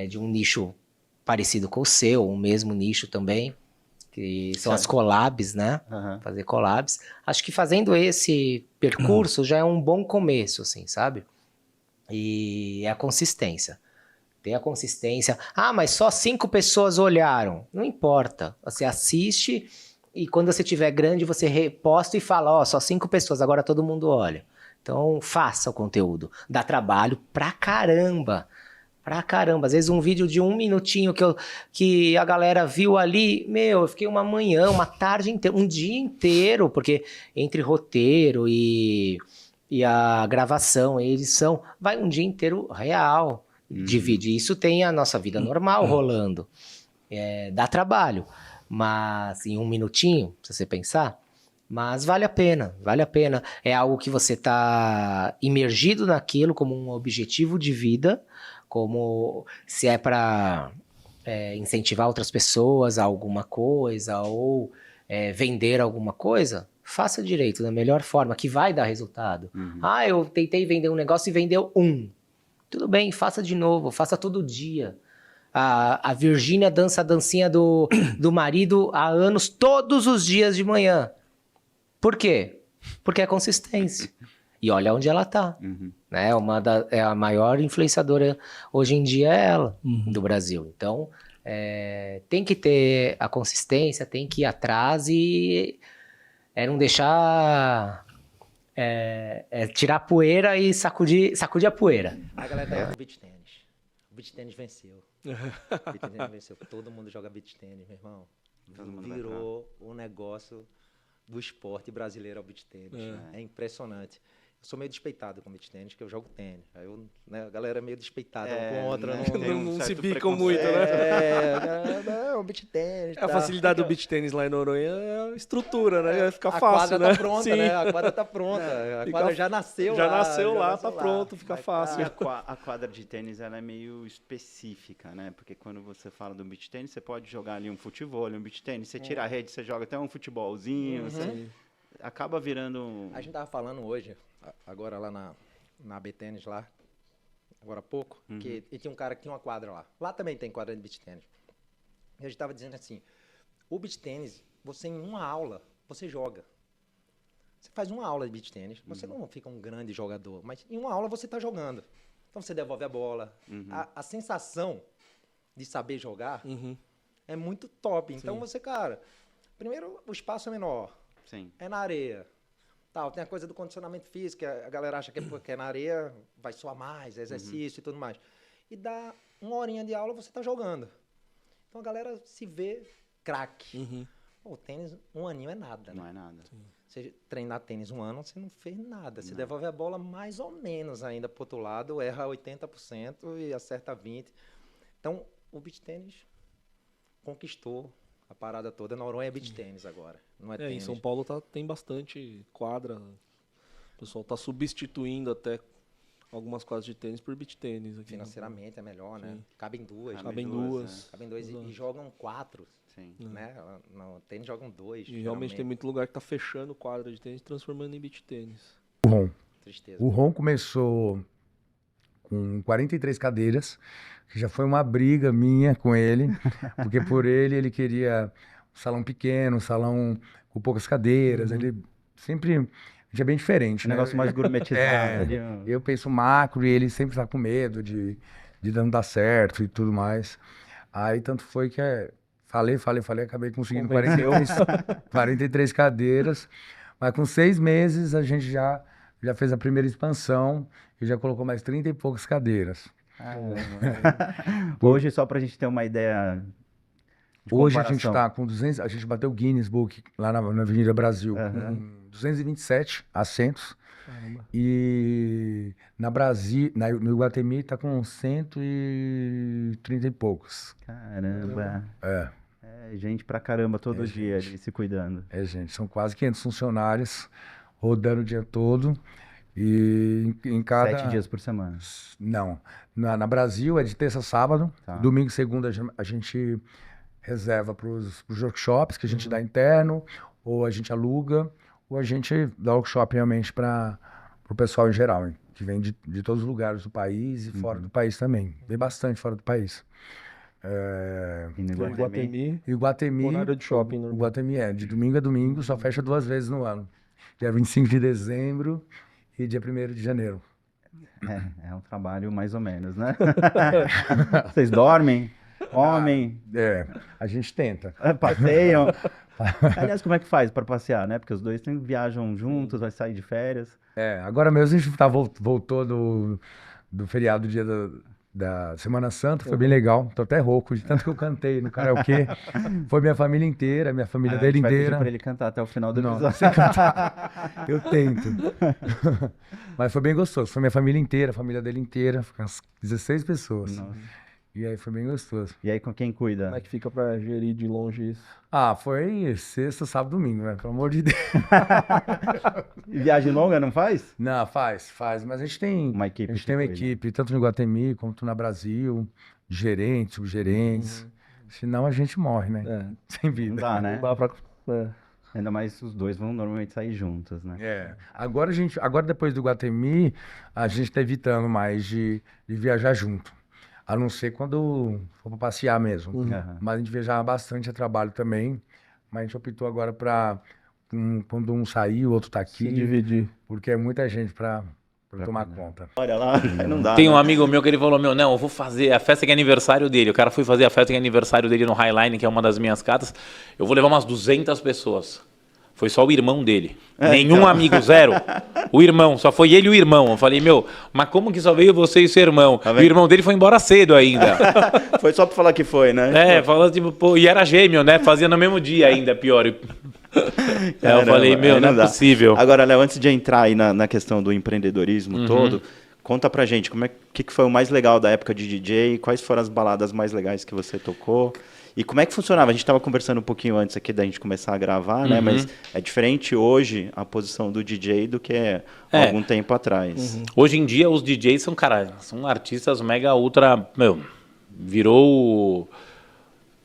de um nicho parecido com o seu, o mesmo nicho também, que são as collabs, né? Fazer collabs. Acho que fazendo esse percurso já é um bom começo, assim, sabe? E é a consistência. Tem a consistência. Ah, mas só 5 pessoas olharam. Não importa. Você assiste e quando você tiver grande, você reposta e fala, ó, só 5 pessoas, agora todo mundo olha. Então, faça o conteúdo. Dá trabalho pra caramba. Pra caramba. Às vezes um vídeo de 1 minutinho que a galera viu ali, eu fiquei uma manhã, uma tarde inteira, um dia inteiro, porque entre roteiro e a gravação, a edição, vai um dia inteiro real de vídeo. Isso tem a nossa vida normal rolando. Dá trabalho, mas em 1 minutinho, se você pensar, mas vale a pena, vale a pena. É algo que você tá imergido naquilo como um objetivo de vida, como se é para incentivar outras pessoas a alguma coisa ou vender alguma coisa, faça direito, da melhor forma, que vai dar resultado. Ah, eu tentei vender um negócio e vendeu 1. Tudo bem, faça de novo, faça todo dia. A Virgínia dança a dancinha do marido há anos, todos os dias de manhã. Por quê? Porque é consistência. E olha onde ela tá. Né? É a maior influenciadora hoje em dia, é ela, do Brasil. Então, tem que ter a consistência, tem que ir atrás e não deixar... tirar a poeira e sacudir a poeira. A galera tá jogando beach tênis. O beach tênis venceu. O beach tênis venceu. Todo mundo joga beach tênis, meu irmão. Virou um negócio do esporte brasileiro ao beach tênis. É impressionante. Eu sou meio despeitado com o beach tênis, porque eu jogo tênis. Aí a galera é meio despeitada contra. Não se bicam muito, né? O beach tênis. A facilidade do beach tênis lá em Noronha é a estrutura, né? Vai ficar a fácil, né? Tá pronta, Sim. né? A quadra tá pronta. A quadra já nasceu lá. Já nasceu lá, tá pronto, fica fácil. A quadra de tênis ela é meio específica, né? Porque quando você fala do beach tênis, você pode jogar ali um futebol, um beach tênis, você tira a rede, você joga até um futebolzinho, acaba virando... A gente tava falando hoje, agora lá na B-Tênis lá, agora há pouco, que e tinha um cara que tinha uma quadra lá. Lá também tem quadra de beach tênis. E a gente tava dizendo assim, o beach tênis, você em uma aula, você joga. Você faz uma aula de beach tênis, você não fica um grande jogador, mas em uma aula você tá jogando. Então você devolve a bola. A sensação de saber jogar é muito top. Então você, cara, primeiro o espaço é menor. É na areia. Tem a coisa do condicionamento físico, a galera acha que porque é na areia vai suar mais, exercício e tudo mais. E dá 1 horinha de aula, você tá jogando. Então a galera se vê craque. O tênis, 1 aninho é nada, né? Não é nada. Você treinar tênis 1 ano, você não fez nada. Você devolve a bola mais ou menos ainda pro outro lado, erra 80% e acerta 20%. Então, o beach tênis conquistou a parada toda. Noronha é beach tênis agora, não é tênis. Em São Paulo tem bastante quadra. O pessoal tá substituindo até algumas quadras de tênis por beach tênis. Aqui, financeiramente é melhor, né? Cabem duas. Cabem duas. Cabem duas e jogam 4. Né? No tênis jogam 2. E realmente tem muito lugar que tá fechando quadra de tênis e transformando em beach tênis. O Ron começou com 43 cadeiras, que já foi uma briga minha com ele, porque por ele queria um salão pequeno, um salão com poucas cadeiras, ele sempre... A gente é bem diferente, né? Negócio mais gourmetizado. Eu penso macro e ele sempre tá com medo de não dar certo e tudo mais. Aí tanto foi que falei, acabei conseguindo 43 cadeiras, mas com 6 meses a gente já fez a primeira expansão e já colocou mais 30 e poucas cadeiras. Hoje, só pra gente ter uma ideia de Hoje a comparação. gente tá com 200, a gente bateu o Guinness Book lá na Avenida Brasil, com 227 assentos. Caramba. E no Iguatemi tá com 130 e poucos. Caramba. É. É gente pra caramba todo dia ali se cuidando. É, gente, são quase 500 funcionários rodando o dia todo. E em cada... 7 dias por semana. Não. Na Brasil é de terça a sábado. Tá. Domingo e segunda a gente reserva para os workshops que a gente dá interno, ou a gente aluga, ou a gente dá workshop realmente para o pessoal em geral, hein, que vem de todos os lugares do país e fora do país também. Vem bastante fora do país. E no Iguatemi? Iguatemi, horário de shopping, né? Iguatemi de domingo a domingo, só fecha 2 vezes no ano. Dia 25 de dezembro e dia 1º de janeiro. É um trabalho mais ou menos, né? Vocês dormem? Comem? A gente tenta. Passeiam? Aliás, como é que faz para passear, né? Porque os dois viajam juntos, vai sair de férias. Agora mesmo a gente voltou do feriado do dia da Semana Santa, foi bem legal. Tô até rouco de tanto que eu cantei no karaokê. Foi minha família inteira, minha família dele A gente vai inteira. pedir pra ele cantar até o final do Não, episódio. você cantar. Eu tento. Mas foi bem gostoso. Foi minha família inteira, a família dele inteira. Foi umas 16 pessoas. Nossa. E aí foi bem gostoso. E aí com quem cuida? Como é que fica pra gerir de longe isso? Foi sexta, sábado, domingo, né? Pelo amor de Deus. E viagem longa não faz? Não, faz. Mas a gente tem uma equipe. A gente tem uma equipe, tanto no Iguatemi quanto no Brasil, gerentes, subgerentes. Senão a gente morre, né? Sem vida. Não dá, né? Não dá pra... Ainda mais os dois vão normalmente sair juntos, né? Agora depois do Iguatemi, a gente tá evitando mais de viajar junto. A não ser quando for para passear mesmo. Mas a gente viajava bastante a trabalho também. Mas a gente optou agora para quando um sair, o outro tá aqui. Se dividir. Porque é muita gente para tomar conta. Olha lá, não dá. Tem um amigo meu que ele falou, não, eu vou fazer a festa que é aniversário dele. O cara foi fazer a festa que é aniversário dele no Highline, que é uma das minhas casas. Eu vou levar umas 200 pessoas. Foi só o irmão dele. Nenhum então. amigo, zero. O irmão, só foi ele e o irmão. Eu falei, mas como que só veio você e seu irmão? Tá o irmão dele foi embora cedo ainda. Foi só pra falar que foi, né? Falou tipo, pô, e era gêmeo, né? Fazia no mesmo dia ainda, pior. Eu falei, não é possível. Agora, Léo, antes de entrar aí na questão do empreendedorismo todo, conta pra gente, o que foi o mais legal da época de DJ, quais foram as baladas mais legais que você tocou? E como é que funcionava? A gente estava conversando um pouquinho antes aqui da gente começar a gravar, né? Mas é diferente hoje a posição do DJ do que algum tempo atrás. Hoje em dia os DJs são artistas mega ultra, virou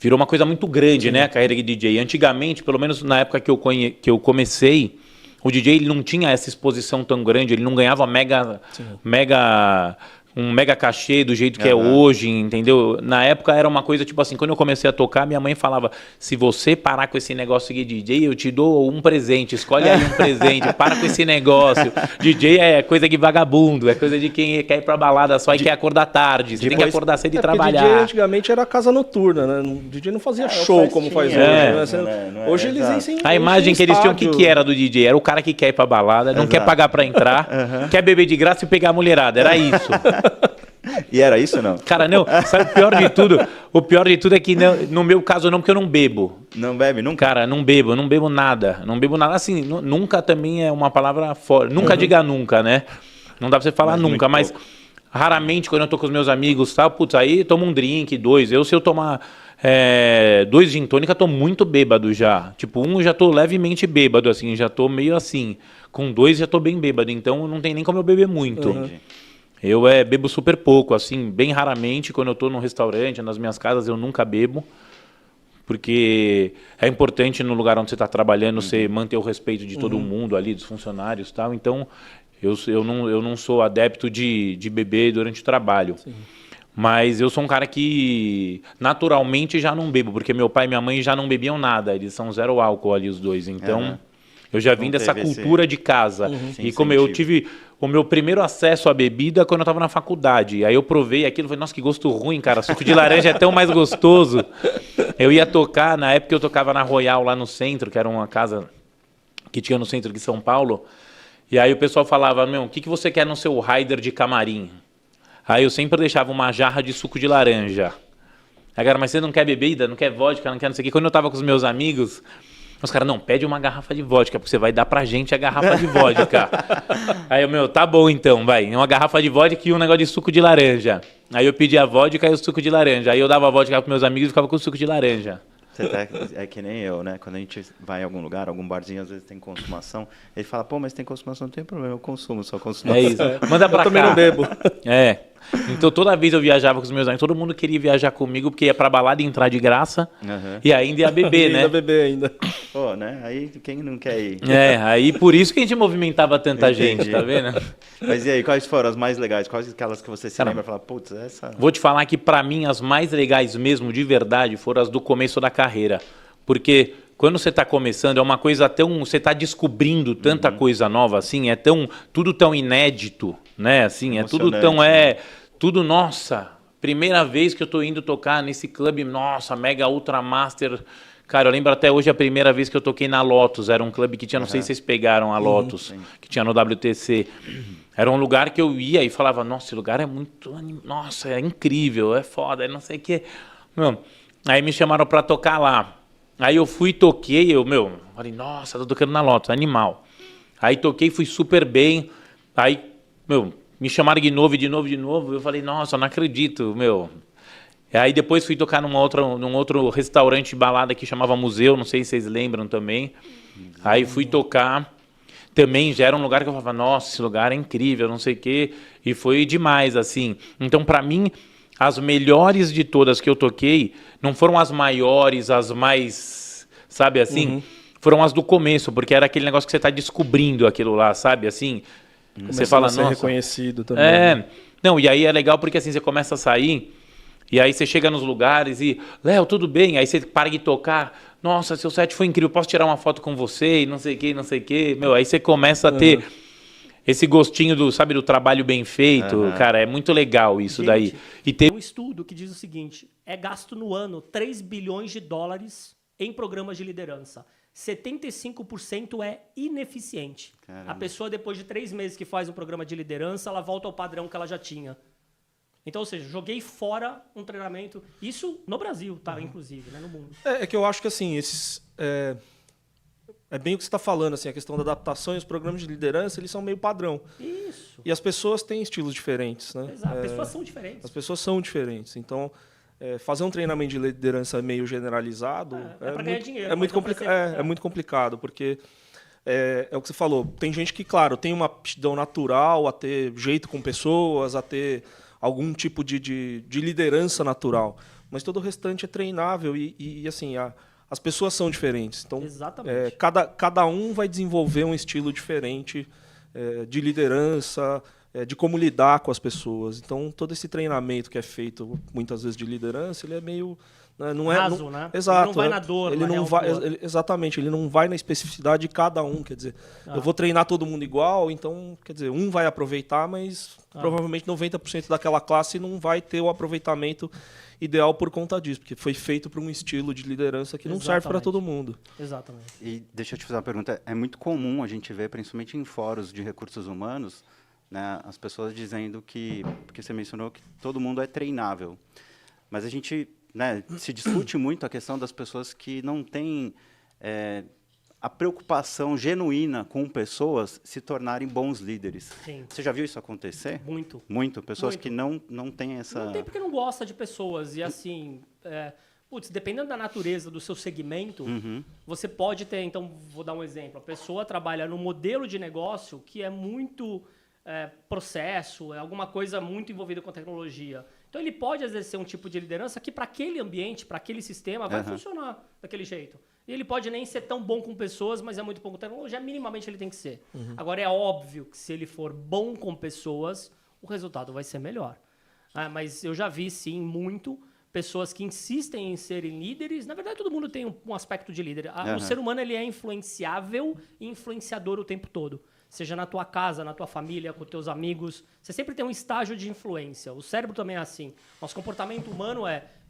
uma coisa muito grande, né? A carreira de DJ. Antigamente, pelo menos na época que eu comecei, o DJ ele não tinha essa exposição tão grande, ele não ganhava um mega cachê do jeito que é hoje, entendeu? Na época era uma coisa tipo assim, quando eu comecei a tocar, minha mãe falava, se você parar com esse negócio de DJ, eu te dou um presente, escolhe aí um presente, para com esse negócio. DJ é coisa de vagabundo, é coisa de quem quer ir pra balada só e quer acordar tarde, você tem que acordar cedo e trabalhar. DJ antigamente era casa noturna, né? O DJ não fazia show como faz hoje. Né? Hoje eles encem a imagem que eles tinham, o que era do DJ? Era o cara que quer ir pra balada, não quer pagar pra entrar, quer beber de graça e pegar a mulherada, era isso. E era isso, não? Cara, não, sabe o pior de tudo? O pior de tudo é que no meu caso não, porque eu não bebo. Não bebe nunca? Cara, não bebo nada. Não bebo nada, assim, nunca também é uma palavra forte. Nunca diga nunca, né? Não dá pra você falar nunca, mas raramente quando eu tô com os meus amigos, tá? Putz, aí tomo um drink, 2. Se eu tomar 2 gin tônica, tô muito bêbado já. Tipo, já tô levemente bêbado, assim, já tô meio assim. Com 2 já tô bem bêbado, então não tem nem como eu beber muito. Eu bebo super pouco, assim, bem raramente. Quando eu tô num restaurante, nas minhas casas, eu nunca bebo. Porque é importante no lugar onde você está trabalhando, você manter o respeito de todo mundo ali, dos funcionários e tal. Então, eu não sou adepto de beber durante o trabalho. Sim. Mas eu sou um cara que naturalmente já não bebo, porque meu pai e minha mãe já não bebiam nada. Eles são 0 álcool ali, os dois. Então, eu já vim dessa cultura de casa. E como eu tive o meu primeiro acesso à bebida quando eu estava na faculdade. Aí eu provei aquilo e falei, nossa, que gosto ruim, cara. Suco de laranja é tão mais gostoso. Eu ia tocar, na época eu tocava na Royal, lá no centro, que era uma casa que tinha no centro de São Paulo. E aí o pessoal falava, o que você quer no seu rider de camarim? Aí eu sempre deixava uma jarra de suco de laranja. Aí, cara, mas você não quer bebida, não quer vodka, não quer não sei o quê. Quando eu tava com os meus amigos, os caras, não, pede uma garrafa de vodka, porque você vai dar pra gente a garrafa de vodka. Aí eu, tá bom então, vai. Uma garrafa de vodka e um negócio de suco de laranja. Aí eu pedi a vodka e o suco de laranja. Aí eu dava a vodka pros meus amigos e ficava com o suco de laranja. Você tá, é que nem eu, né? Quando a gente vai em algum lugar, algum barzinho, às vezes tem consumação, ele fala, pô, mas tem consumação, não tem problema, eu consumo, só consumação. É isso. Manda pra cá. Eu também não bebo. É. Então toda vez eu viajava com os meus amigos, todo mundo queria viajar comigo, porque ia pra balada e entrar de graça, e ainda ia beber, né? Ainda beber ainda. Pô, né? Aí quem não quer ir? É, aí por isso que a gente movimentava tanta gente, tá vendo? Mas e aí, quais foram as mais legais? Quais aquelas que você se lembra e fala, putz, essa... Vou te falar que pra mim as mais legais mesmo, de verdade, foram as do começo da carreira. Porque quando você tá começando, é uma coisa tão... Você tá descobrindo tanta coisa nova, assim, é tão... Tudo tão inédito, né? Assim, é tudo tão... Tudo, nossa, primeira vez que eu tô indo tocar nesse clube, nossa, Mega Ultra Master... Cara, eu lembro até hoje a primeira vez que eu toquei na Lotus. Era um clube que tinha, não sei se vocês pegaram a Lotus, que tinha no WTC. Era um lugar que eu ia e falava, nossa, esse lugar é muito... Nossa, é incrível, é foda, é não sei o quê. Meu, aí me chamaram pra tocar lá. Aí eu fui, toquei, falei, nossa, tô tocando na Lotus, animal. Aí toquei, fui super bem. Aí, me chamaram de novo. Eu falei, nossa, não acredito, Aí depois fui tocar num outro restaurante balada que chamava Museu, não sei se vocês lembram também. Aí fui tocar, também já era um lugar que eu falava, nossa, esse lugar é incrível, não sei o quê. E foi demais, assim. Então, pra mim, as melhores de todas que eu toquei, não foram as maiores, as mais, sabe assim? Foram as do começo, porque era aquele negócio que você tá descobrindo aquilo lá, sabe assim? Você fala, a ser nossa... reconhecido também. Não, e aí é legal porque assim, você começa a sair... E aí você chega nos lugares e... Léo, tudo bem? Aí você para de tocar. Nossa, seu set foi incrível. Posso tirar uma foto com você? E não sei o quê, não sei o quê. Aí você começa a ter esse gostinho do, sabe, do trabalho bem feito. Cara, é muito legal isso. Gente, daí. E tem um estudo que diz o seguinte. É gasto no ano 3 bilhões de dólares em programas de liderança. 75% é ineficiente. Caramba. A pessoa, depois de 3 meses que faz um programa de liderança, ela volta ao padrão que ela já tinha. Então, ou seja, joguei fora um treinamento. Isso no Brasil, tá? Inclusive, né? No mundo. É que eu acho que, assim, é bem o que você está falando, assim, a questão da adaptação e os programas de liderança, eles são meio padrão. Isso. E as pessoas têm estilos diferentes, né? Exato, as pessoas são diferentes. As pessoas são diferentes. Então, fazer um treinamento de liderança meio generalizado para ganhar dinheiro. É muito complicado, porque... É o que você falou. Tem gente que, claro, tem uma aptidão natural a ter jeito com pessoas, a ter... algum tipo de liderança natural. Mas todo o restante é treinável e assim, as pessoas são diferentes. Então, cada um vai desenvolver um estilo diferente de liderança, de como lidar com as pessoas. Então, todo esse treinamento que é feito, muitas vezes, de liderança, ele é meio... Não é raso, né? Exato. Ele não vai na dor, exatamente, ele não vai na especificidade de cada um. Quer dizer, eu vou treinar todo mundo igual, então, quer dizer, um vai aproveitar, mas provavelmente 90% daquela classe não vai ter o aproveitamento ideal por conta disso, porque foi feito para um estilo de liderança que não serve para todo mundo. Exatamente. E deixa eu te fazer uma pergunta. É muito comum a gente ver, principalmente em fóruns de recursos humanos, né, as pessoas dizendo que, porque você mencionou que todo mundo é treinável, mas a gente... Né, se discute muito a questão das pessoas que não têm a preocupação genuína com pessoas se tornarem bons líderes. Sim. Você já viu isso acontecer? Muito. Muito? Pessoas muito. Que não têm essa... Não tem porque não gosta de pessoas. E assim, dependendo da natureza do seu segmento, você pode ter... Então, vou dar um exemplo. A pessoa trabalha num modelo de negócio que é muito processo, é alguma coisa muito envolvida com tecnologia. Então, ele pode exercer um tipo de liderança que, para aquele ambiente, para aquele sistema, vai funcionar daquele jeito. E ele pode nem ser tão bom com pessoas, mas é muito bom com tecnologia. Minimamente, ele tem que ser. Agora, é óbvio que, se ele for bom com pessoas, o resultado vai ser melhor. Mas eu já vi, sim, muito pessoas que insistem em serem líderes. Na verdade, todo mundo tem um aspecto de líder. O ser humano ele é influenciável e influenciador o tempo todo. Seja na tua casa, na tua família, com teus amigos. Você sempre tem um estágio de influência. O cérebro também é assim. Nosso comportamento humano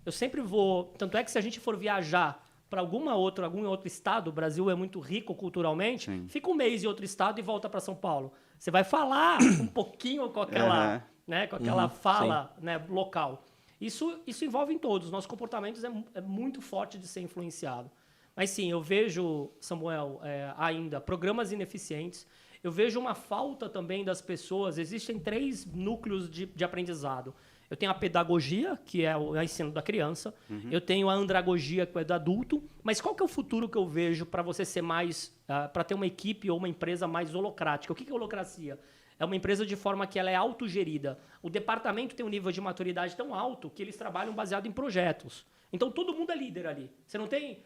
eu sempre vou... Tanto é que se a gente for viajar para algum outro estado, o Brasil é muito rico culturalmente, fica um mês em outro estado e volta para São Paulo. Você vai falar um pouquinho com aquela né? Com aquela fala, né, local. Isso envolve em todos. Nossos comportamentos é muito forte de ser influenciado. Mas sim, eu vejo, Samuel, ainda programas ineficientes. Eu vejo uma falta também das pessoas. Existem 3 núcleos de aprendizado. Eu tenho a pedagogia, que é o ensino da criança. Eu tenho a andragogia, que é do adulto. Mas qual que é o futuro que eu vejo para você ser mais... para ter uma equipe ou uma empresa mais holocrática? O que é holocracia? É uma empresa de forma que ela é autogerida. O departamento tem um nível de maturidade tão alto que eles trabalham baseado em projetos. Então, todo mundo é líder ali. Você não tem...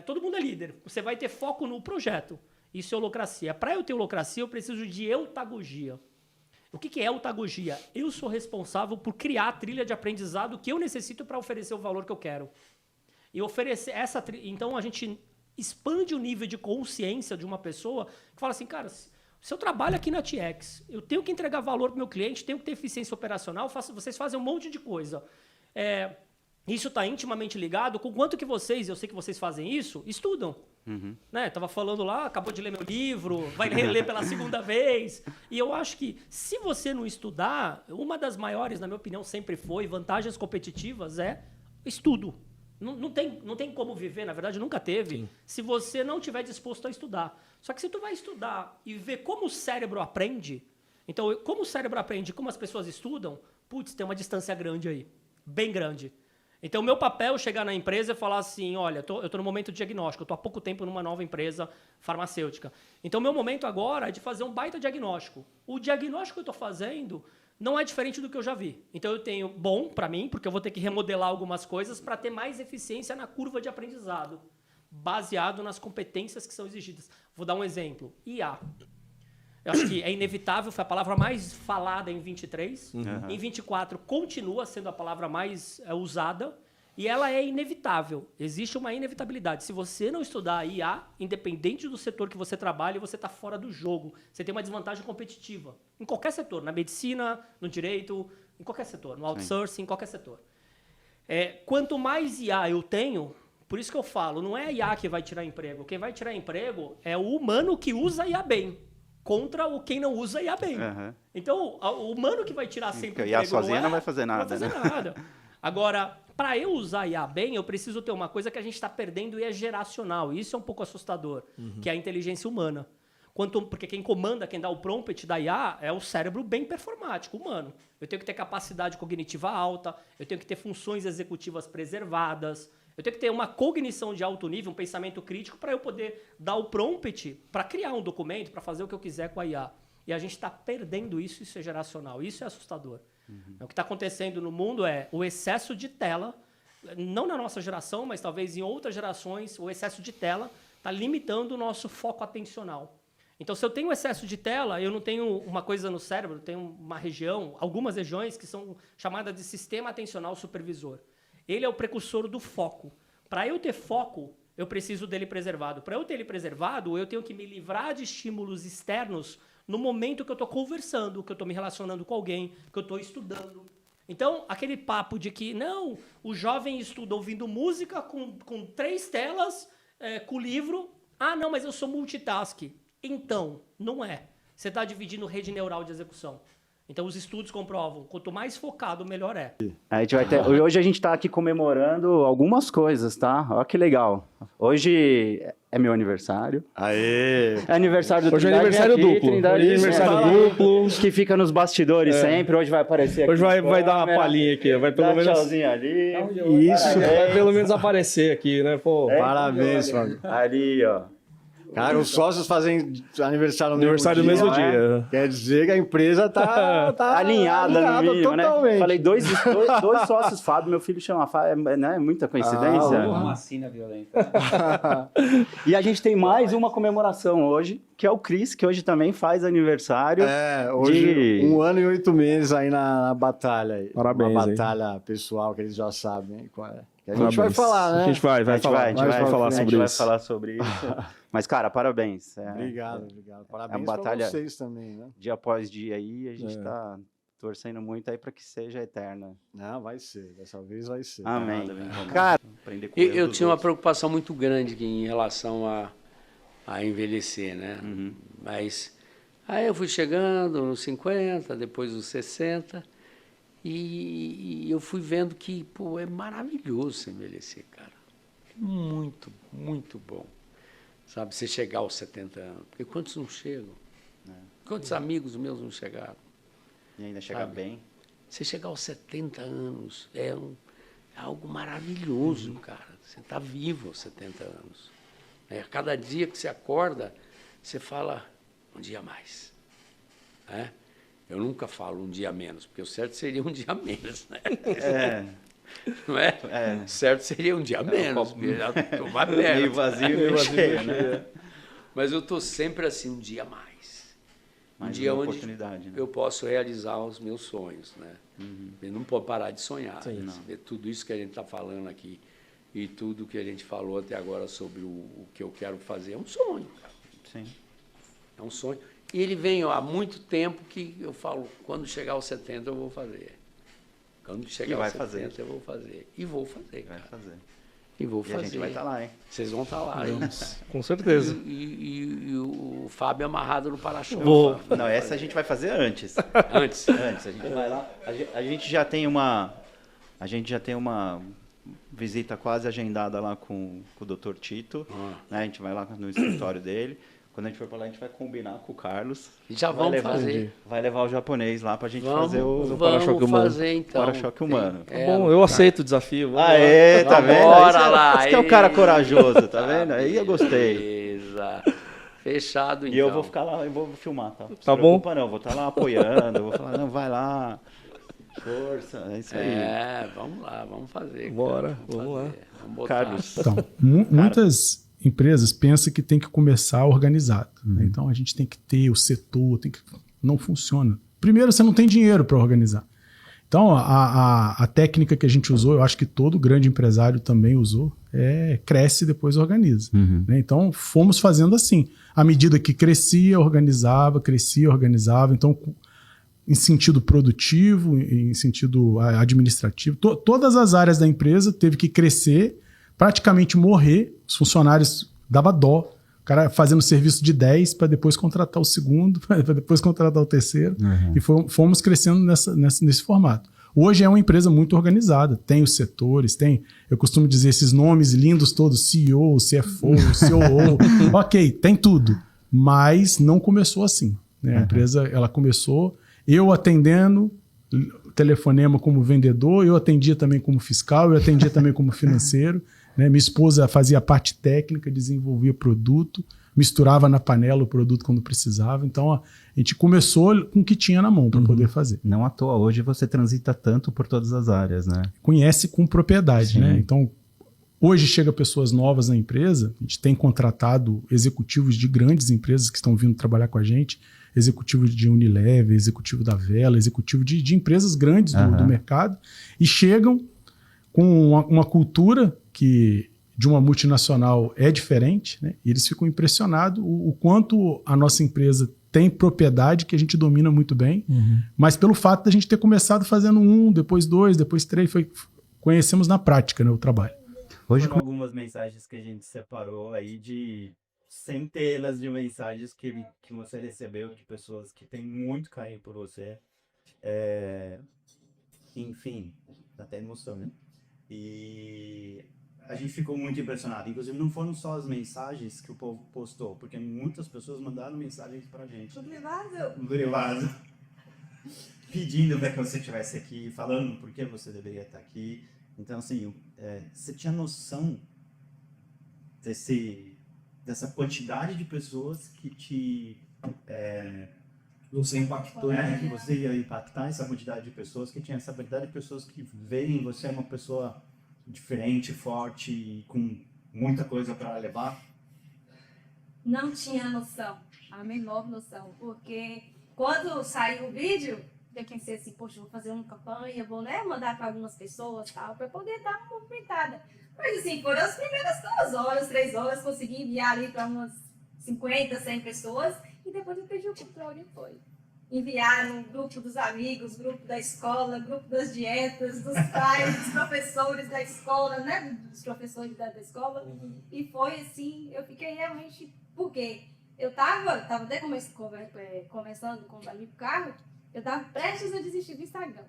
todo mundo é líder. Você vai ter foco no projeto. Isso é holocracia. Para eu ter holocracia, eu preciso de eutagogia. O que é eutagogia? Eu sou responsável por criar a trilha de aprendizado que eu necessito para oferecer o valor que eu quero. E oferecer essa trilha... Então, a gente expande o nível de consciência de uma pessoa que fala assim, cara, se eu trabalho aqui na TX, eu tenho que entregar valor para o meu cliente, tenho que ter eficiência operacional, vocês fazem um monte de coisa. Isso está intimamente ligado com quanto que vocês, eu sei que vocês fazem isso, estudam. Né? Tava falando lá, acabou de ler meu livro, vai ler pela segunda vez. E eu acho que se você não estudar, uma das maiores, na minha opinião, sempre foi, vantagens competitivas é estudo. Não tem como viver, na verdade nunca teve, se você não estiver disposto a estudar. Só que se tu vai estudar e ver como o cérebro aprende, então como o cérebro aprende, como as pessoas estudam, putz, tem uma distância grande aí, bem grande. Então, o meu papel é chegar na empresa e falar assim, olha, eu estou no momento de diagnóstico, eu estou há pouco tempo numa nova empresa farmacêutica. Então, o meu momento agora é de fazer um baita diagnóstico. O diagnóstico que eu estou fazendo não é diferente do que eu já vi. Então, eu tenho bom para mim, porque eu vou ter que remodelar algumas coisas para ter mais eficiência na curva de aprendizado, baseado nas competências que são exigidas. Vou dar um exemplo. IA. Eu acho que é inevitável, foi a palavra mais falada em 23. Em 24 continua sendo a palavra mais usada e ela é inevitável. Existe uma inevitabilidade. Se você não estudar IA, independente do setor que você trabalha, você está fora do jogo. Você tem uma desvantagem competitiva. Em qualquer setor, na medicina, no direito, em qualquer setor, no outsourcing, em qualquer setor. Quanto mais IA eu tenho, por isso que eu falo, não é a IA que vai tirar emprego. Quem vai tirar emprego é o humano que usa IA bem. Contra quem não usa IA bem. Então, o humano que vai tirar sempre o IA emprego sozinha não vai fazer nada. Não vai fazer nada. Agora, para eu usar IA bem, eu preciso ter uma coisa que a gente está perdendo e é geracional. E isso é um pouco assustador, que é a inteligência humana. Porque quem comanda, quem dá o prompt da IA é o cérebro bem performático, humano. Eu tenho que ter capacidade cognitiva alta, eu tenho que ter funções executivas preservadas, eu tenho que ter uma cognição de alto nível, um pensamento crítico para eu poder dar o prompt para criar um documento, para fazer o que eu quiser com a IA. E a gente está perdendo isso, isso é geracional, isso é assustador. O que está acontecendo no mundo é o excesso de tela, não na nossa geração, mas talvez em outras gerações, o excesso de tela está limitando o nosso foco atencional. Então, se eu tenho excesso de tela, eu não tenho uma coisa no cérebro, eu tenho uma região, algumas regiões que são chamadas de sistema atencional supervisor. Ele é o precursor do foco. Para eu ter foco, eu preciso dele preservado. Para eu ter ele preservado, eu tenho que me livrar de estímulos externos no momento que eu estou conversando, que eu estou me relacionando com alguém, que eu estou estudando. Então, aquele papo de que, não, o jovem estuda ouvindo música com 3 telas, com livro. Ah, não, mas eu sou multitask. Então, não é. Você está dividindo rede neural de execução. Então, os estudos comprovam, quanto mais focado, melhor é. Hoje a gente está aqui comemorando algumas coisas, tá? Olha que legal. Hoje é meu aniversário. Aê! É aniversário do Hoje Trindade. é aniversário aqui, duplo. Trindade, Hoje é aniversário duplo. Que fica nos bastidores sempre. Hoje vai aparecer aqui. Hoje vai dar uma palhinha aqui. Vai pelo menos... tchauzinho ali. Isso, vai pelo menos aparecer aqui, né? Pô, parabéns, Fábio. Ali, ó. Cara, os sócios fazem aniversário no mesmo dia. Quer dizer que a empresa tá alinhada no mínimo, totalmente. Né? Falei, dois sócios, Fábio, meu filho chama Fábio, não é muita coincidência? Uma sina violenta. E a gente tem mais uma comemoração hoje, que é o Cris, que hoje também faz aniversário. Hoje 1 ano e 8 meses aí na batalha. Aí. Parabéns. Uma batalha pessoal que eles já sabem qual é. Que a gente Parabéns. vai falar, né? A gente vai falar sobre isso. Mas, cara, parabéns. Obrigado. Parabéns uma batalha pra vocês também, né? Dia após dia aí, a gente tá torcendo muito aí para que seja eterna. Não, vai ser. Dessa vez vai ser. Amém. Cara, eu tinha uma preocupação muito grande em relação a envelhecer, né? Mas aí eu fui chegando nos 50, depois os 60, E eu fui vendo que, pô, é maravilhoso você envelhecer, cara. Muito, muito bom. Sabe, você chegar aos 70 anos. Porque quantos não chegam? Quantos amigos meus não chegaram? E ainda chegar bem. Você chegar aos 70 anos é algo maravilhoso, cara. Você está vivo aos 70 anos. Cada dia que você acorda, você fala um dia a mais. Eu nunca falo um dia a menos, porque o certo seria um dia a menos, né? Não é? O certo seria um dia a menos, porque já estou mais perto. Meio vazio, meio cheio, né? Mas eu estou sempre assim, um dia a mais. Um Mais dia uma onde oportunidade, né? eu posso realizar os meus sonhos, né? Eu não pode parar de sonhar. Sim. Né? Tudo isso que a gente está falando aqui e tudo que a gente falou até agora sobre o que eu quero fazer é um sonho, cara. Sim. É um sonho. E ele vem há muito tempo que eu falo, quando chegar aos 70 eu vou fazer. Quando chegar aos 70 eu vou fazer. E vou fazer, cara. Vai fazer. E vou fazer. E a gente vai estar lá, hein? Vocês vão estar lá, hein? Com certeza. E o Fábio amarrado no para-choque. Não, essa a gente vai fazer antes. Antes? Antes, a gente vai lá. A gente já tem uma visita quase agendada lá com o Dr. Tito. Né? A gente vai lá no escritório dele. Quando a gente for para lá, a gente vai combinar com o Carlos. E já vamos fazer. Vai levar o japonês lá pra gente Vamos fazer o para-choque humano. Fazer, então. Para-choque humano. Tá bom, eu aceito o desafio. Tá vendo? Bora lá. Esse que é o cara corajoso, tá vendo? Aí eu gostei. Beleza. Fechado, então. E eu vou ficar lá, eu vou filmar, tá? Não se Tá bom? preocupa, não, eu vou estar lá apoiando, eu vou falar, não, vai lá. Força, é isso aí. Vamos lá, vamos fazer. Bora, vamos lá. Vamos botar. Carlos. Então, muitas empresas pensam que tem que começar organizado. Né? Então, a gente tem que ter o setor, não funciona. Primeiro, você não tem dinheiro para organizar. Então, a técnica que a gente usou, eu acho que todo grande empresário também usou, cresce e depois organiza. Né? Então, fomos fazendo assim. À medida que crescia, organizava. Então, em sentido produtivo, em sentido administrativo, todas as áreas da empresa teve que crescer, praticamente morrer. Os funcionários dava dó. O cara fazendo serviço de 10 para depois contratar o segundo, para depois contratar o terceiro. E fomos crescendo nesse formato. Hoje é uma empresa muito organizada. Tem os setores, eu costumo dizer esses nomes lindos todos, CEO, CFO, COO. Ok, tem tudo. Mas não começou assim. Né? A empresa ela começou, eu atendendo, telefonema como vendedor, eu atendia também como fiscal, eu atendia também como financeiro. Né? Minha esposa fazia a parte técnica, desenvolvia produto, misturava na panela o produto quando precisava. Então, a gente começou com o que tinha na mão para poder fazer. Não à toa, hoje você transita tanto por todas as áreas, né? Conhece com propriedade, né? Então, hoje chega pessoas novas na empresa, a gente tem contratado executivos de grandes empresas que estão vindo trabalhar com a gente, executivo de Unilever, executivo da Vela, executivo de empresas grandes do mercado, e chegam com uma cultura que de uma multinacional é diferente, né? E eles ficam impressionados o quanto a nossa empresa tem propriedade que a gente domina muito bem, mas pelo fato de a gente ter começado fazendo 1, depois 2, depois 3, conhecemos na prática, né, o trabalho. Hoje com algumas mensagens que a gente separou aí de centenas de mensagens que você recebeu de pessoas que têm muito carinho por você. Enfim, dá até emoção, né? E a gente ficou muito impressionado. Inclusive, não foram só as mensagens que o povo postou, porque muitas pessoas mandaram mensagens pra gente. No privado. Pedindo para que você estivesse aqui, falando por que você deveria estar aqui. Então, assim, você tinha noção dessa quantidade de pessoas que você impactou, que você ia impactar essa quantidade de pessoas, que tinha essa quantidade de pessoas que veem você uma pessoa diferente, forte e com muita coisa para levar? Não tinha noção, a menor noção, porque quando saiu o vídeo, eu pensei assim, poxa, vou fazer uma campanha, vou mandar para algumas pessoas, tal, para poder dar uma movimentada. Mas assim, foram as primeiras 2 horas, 3 horas, consegui enviar ali para umas 50, 100 pessoas, e depois eu perdi o controle e foi. Enviar no grupo dos amigos, grupo da escola, grupo das dietas, dos pais, dos professores da escola, né? Dos professores da escola. E foi assim, eu fiquei realmente... Porque eu tava até conversando com o amigo Carlos, eu tava prestes a desistir do Instagram.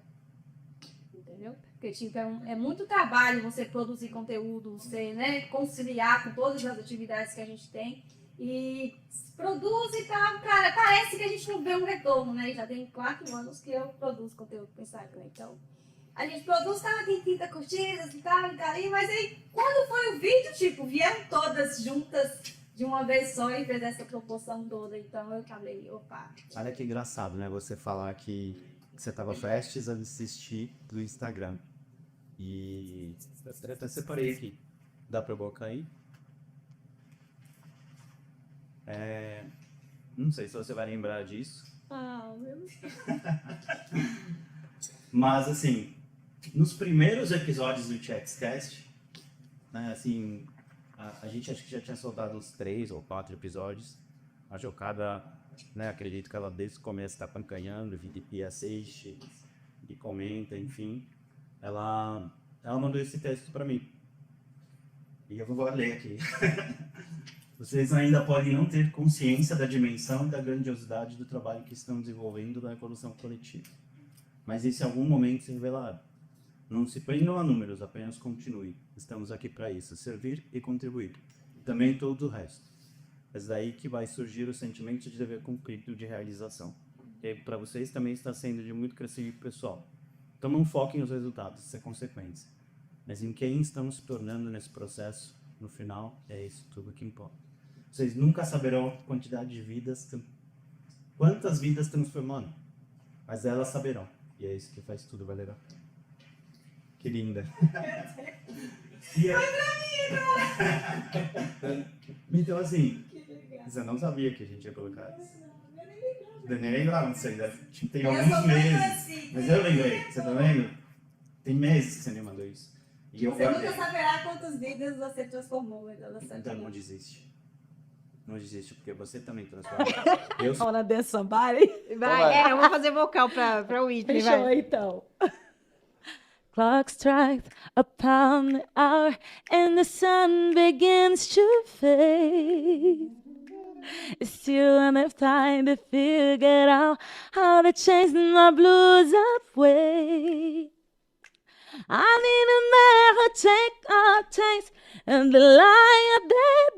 Porque, tipo, é muito trabalho você produzir conteúdo, você, né, conciliar com todas as atividades que a gente tem. E produz e tal, cara, parece que a gente não vê um retorno, né? Já tem 4 anos que eu produzo conteúdo pro Instagram, então... A gente produz, tem 30 curtidas e tal, mas aí, quando foi o vídeo, tipo, vieram todas juntas de uma vez só e fez essa proporção toda. Então eu falei, opa. Olha que engraçado, né? Você falar que você estava prestes a desistir do Instagram. E eu até separei aqui. Dá pra eu colocar aí? Não sei se você vai lembrar disso. Ah, meu Deus. Mas, assim, nos primeiros episódios do Checkscast, né, assim, a gente acho que já tinha soltado uns 3 ou 4 episódios. A Jocada, né, acredito que ela desde o começo está acompanhando, VDP assiste e comenta, enfim. Ela mandou esse texto para mim. E eu vou ler aqui. Vocês ainda podem não ter consciência da dimensão e da grandiosidade do trabalho que estão desenvolvendo na evolução coletiva. Mas isso em algum momento se revelará. Não se prendam a números, apenas continue. Estamos aqui para isso, servir e contribuir. E também todo o resto. É daí que vai surgir o sentimento de dever cumprido de realização. E para vocês também está sendo de muito crescimento pessoal. Então não foquem nos resultados, isso é consequência. Mas em quem estamos se tornando nesse processo, no final, é isso tudo que importa. Vocês nunca saberão a quantidade de vidas, quantas vidas transformando, mas elas saberão. E é isso que faz tudo valer a pena. Que linda. Foi pra mim agora. Então, assim, você não sabia que a gente ia colocar isso. Eu nem lembrava disso ainda. Tem alguns meses. Assim, mas eu lembrei, você tá vendo? Tem meses que você me mandou isso. E eu você nunca saberá quantas vidas você transformou. Então não desiste. Não desiste, porque você também transforma. I wanna dance somebody? Vai, eu vou fazer vocal pra Whitney. Fechou, vai. Então. Clock strikes upon the hour and the sun begins to fade. Still enough time to figure out how to chase my blues away. I need a man who take our taste and the light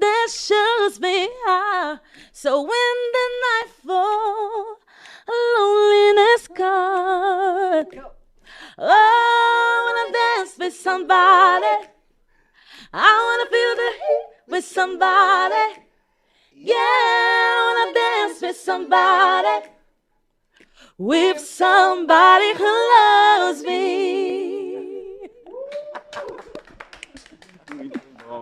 that shows me how. So when the night falls, loneliness comes. Oh, I wanna dance with somebody. I wanna feel the heat with somebody. Yeah, I wanna dance with somebody. With somebody who loves me. Muito bom.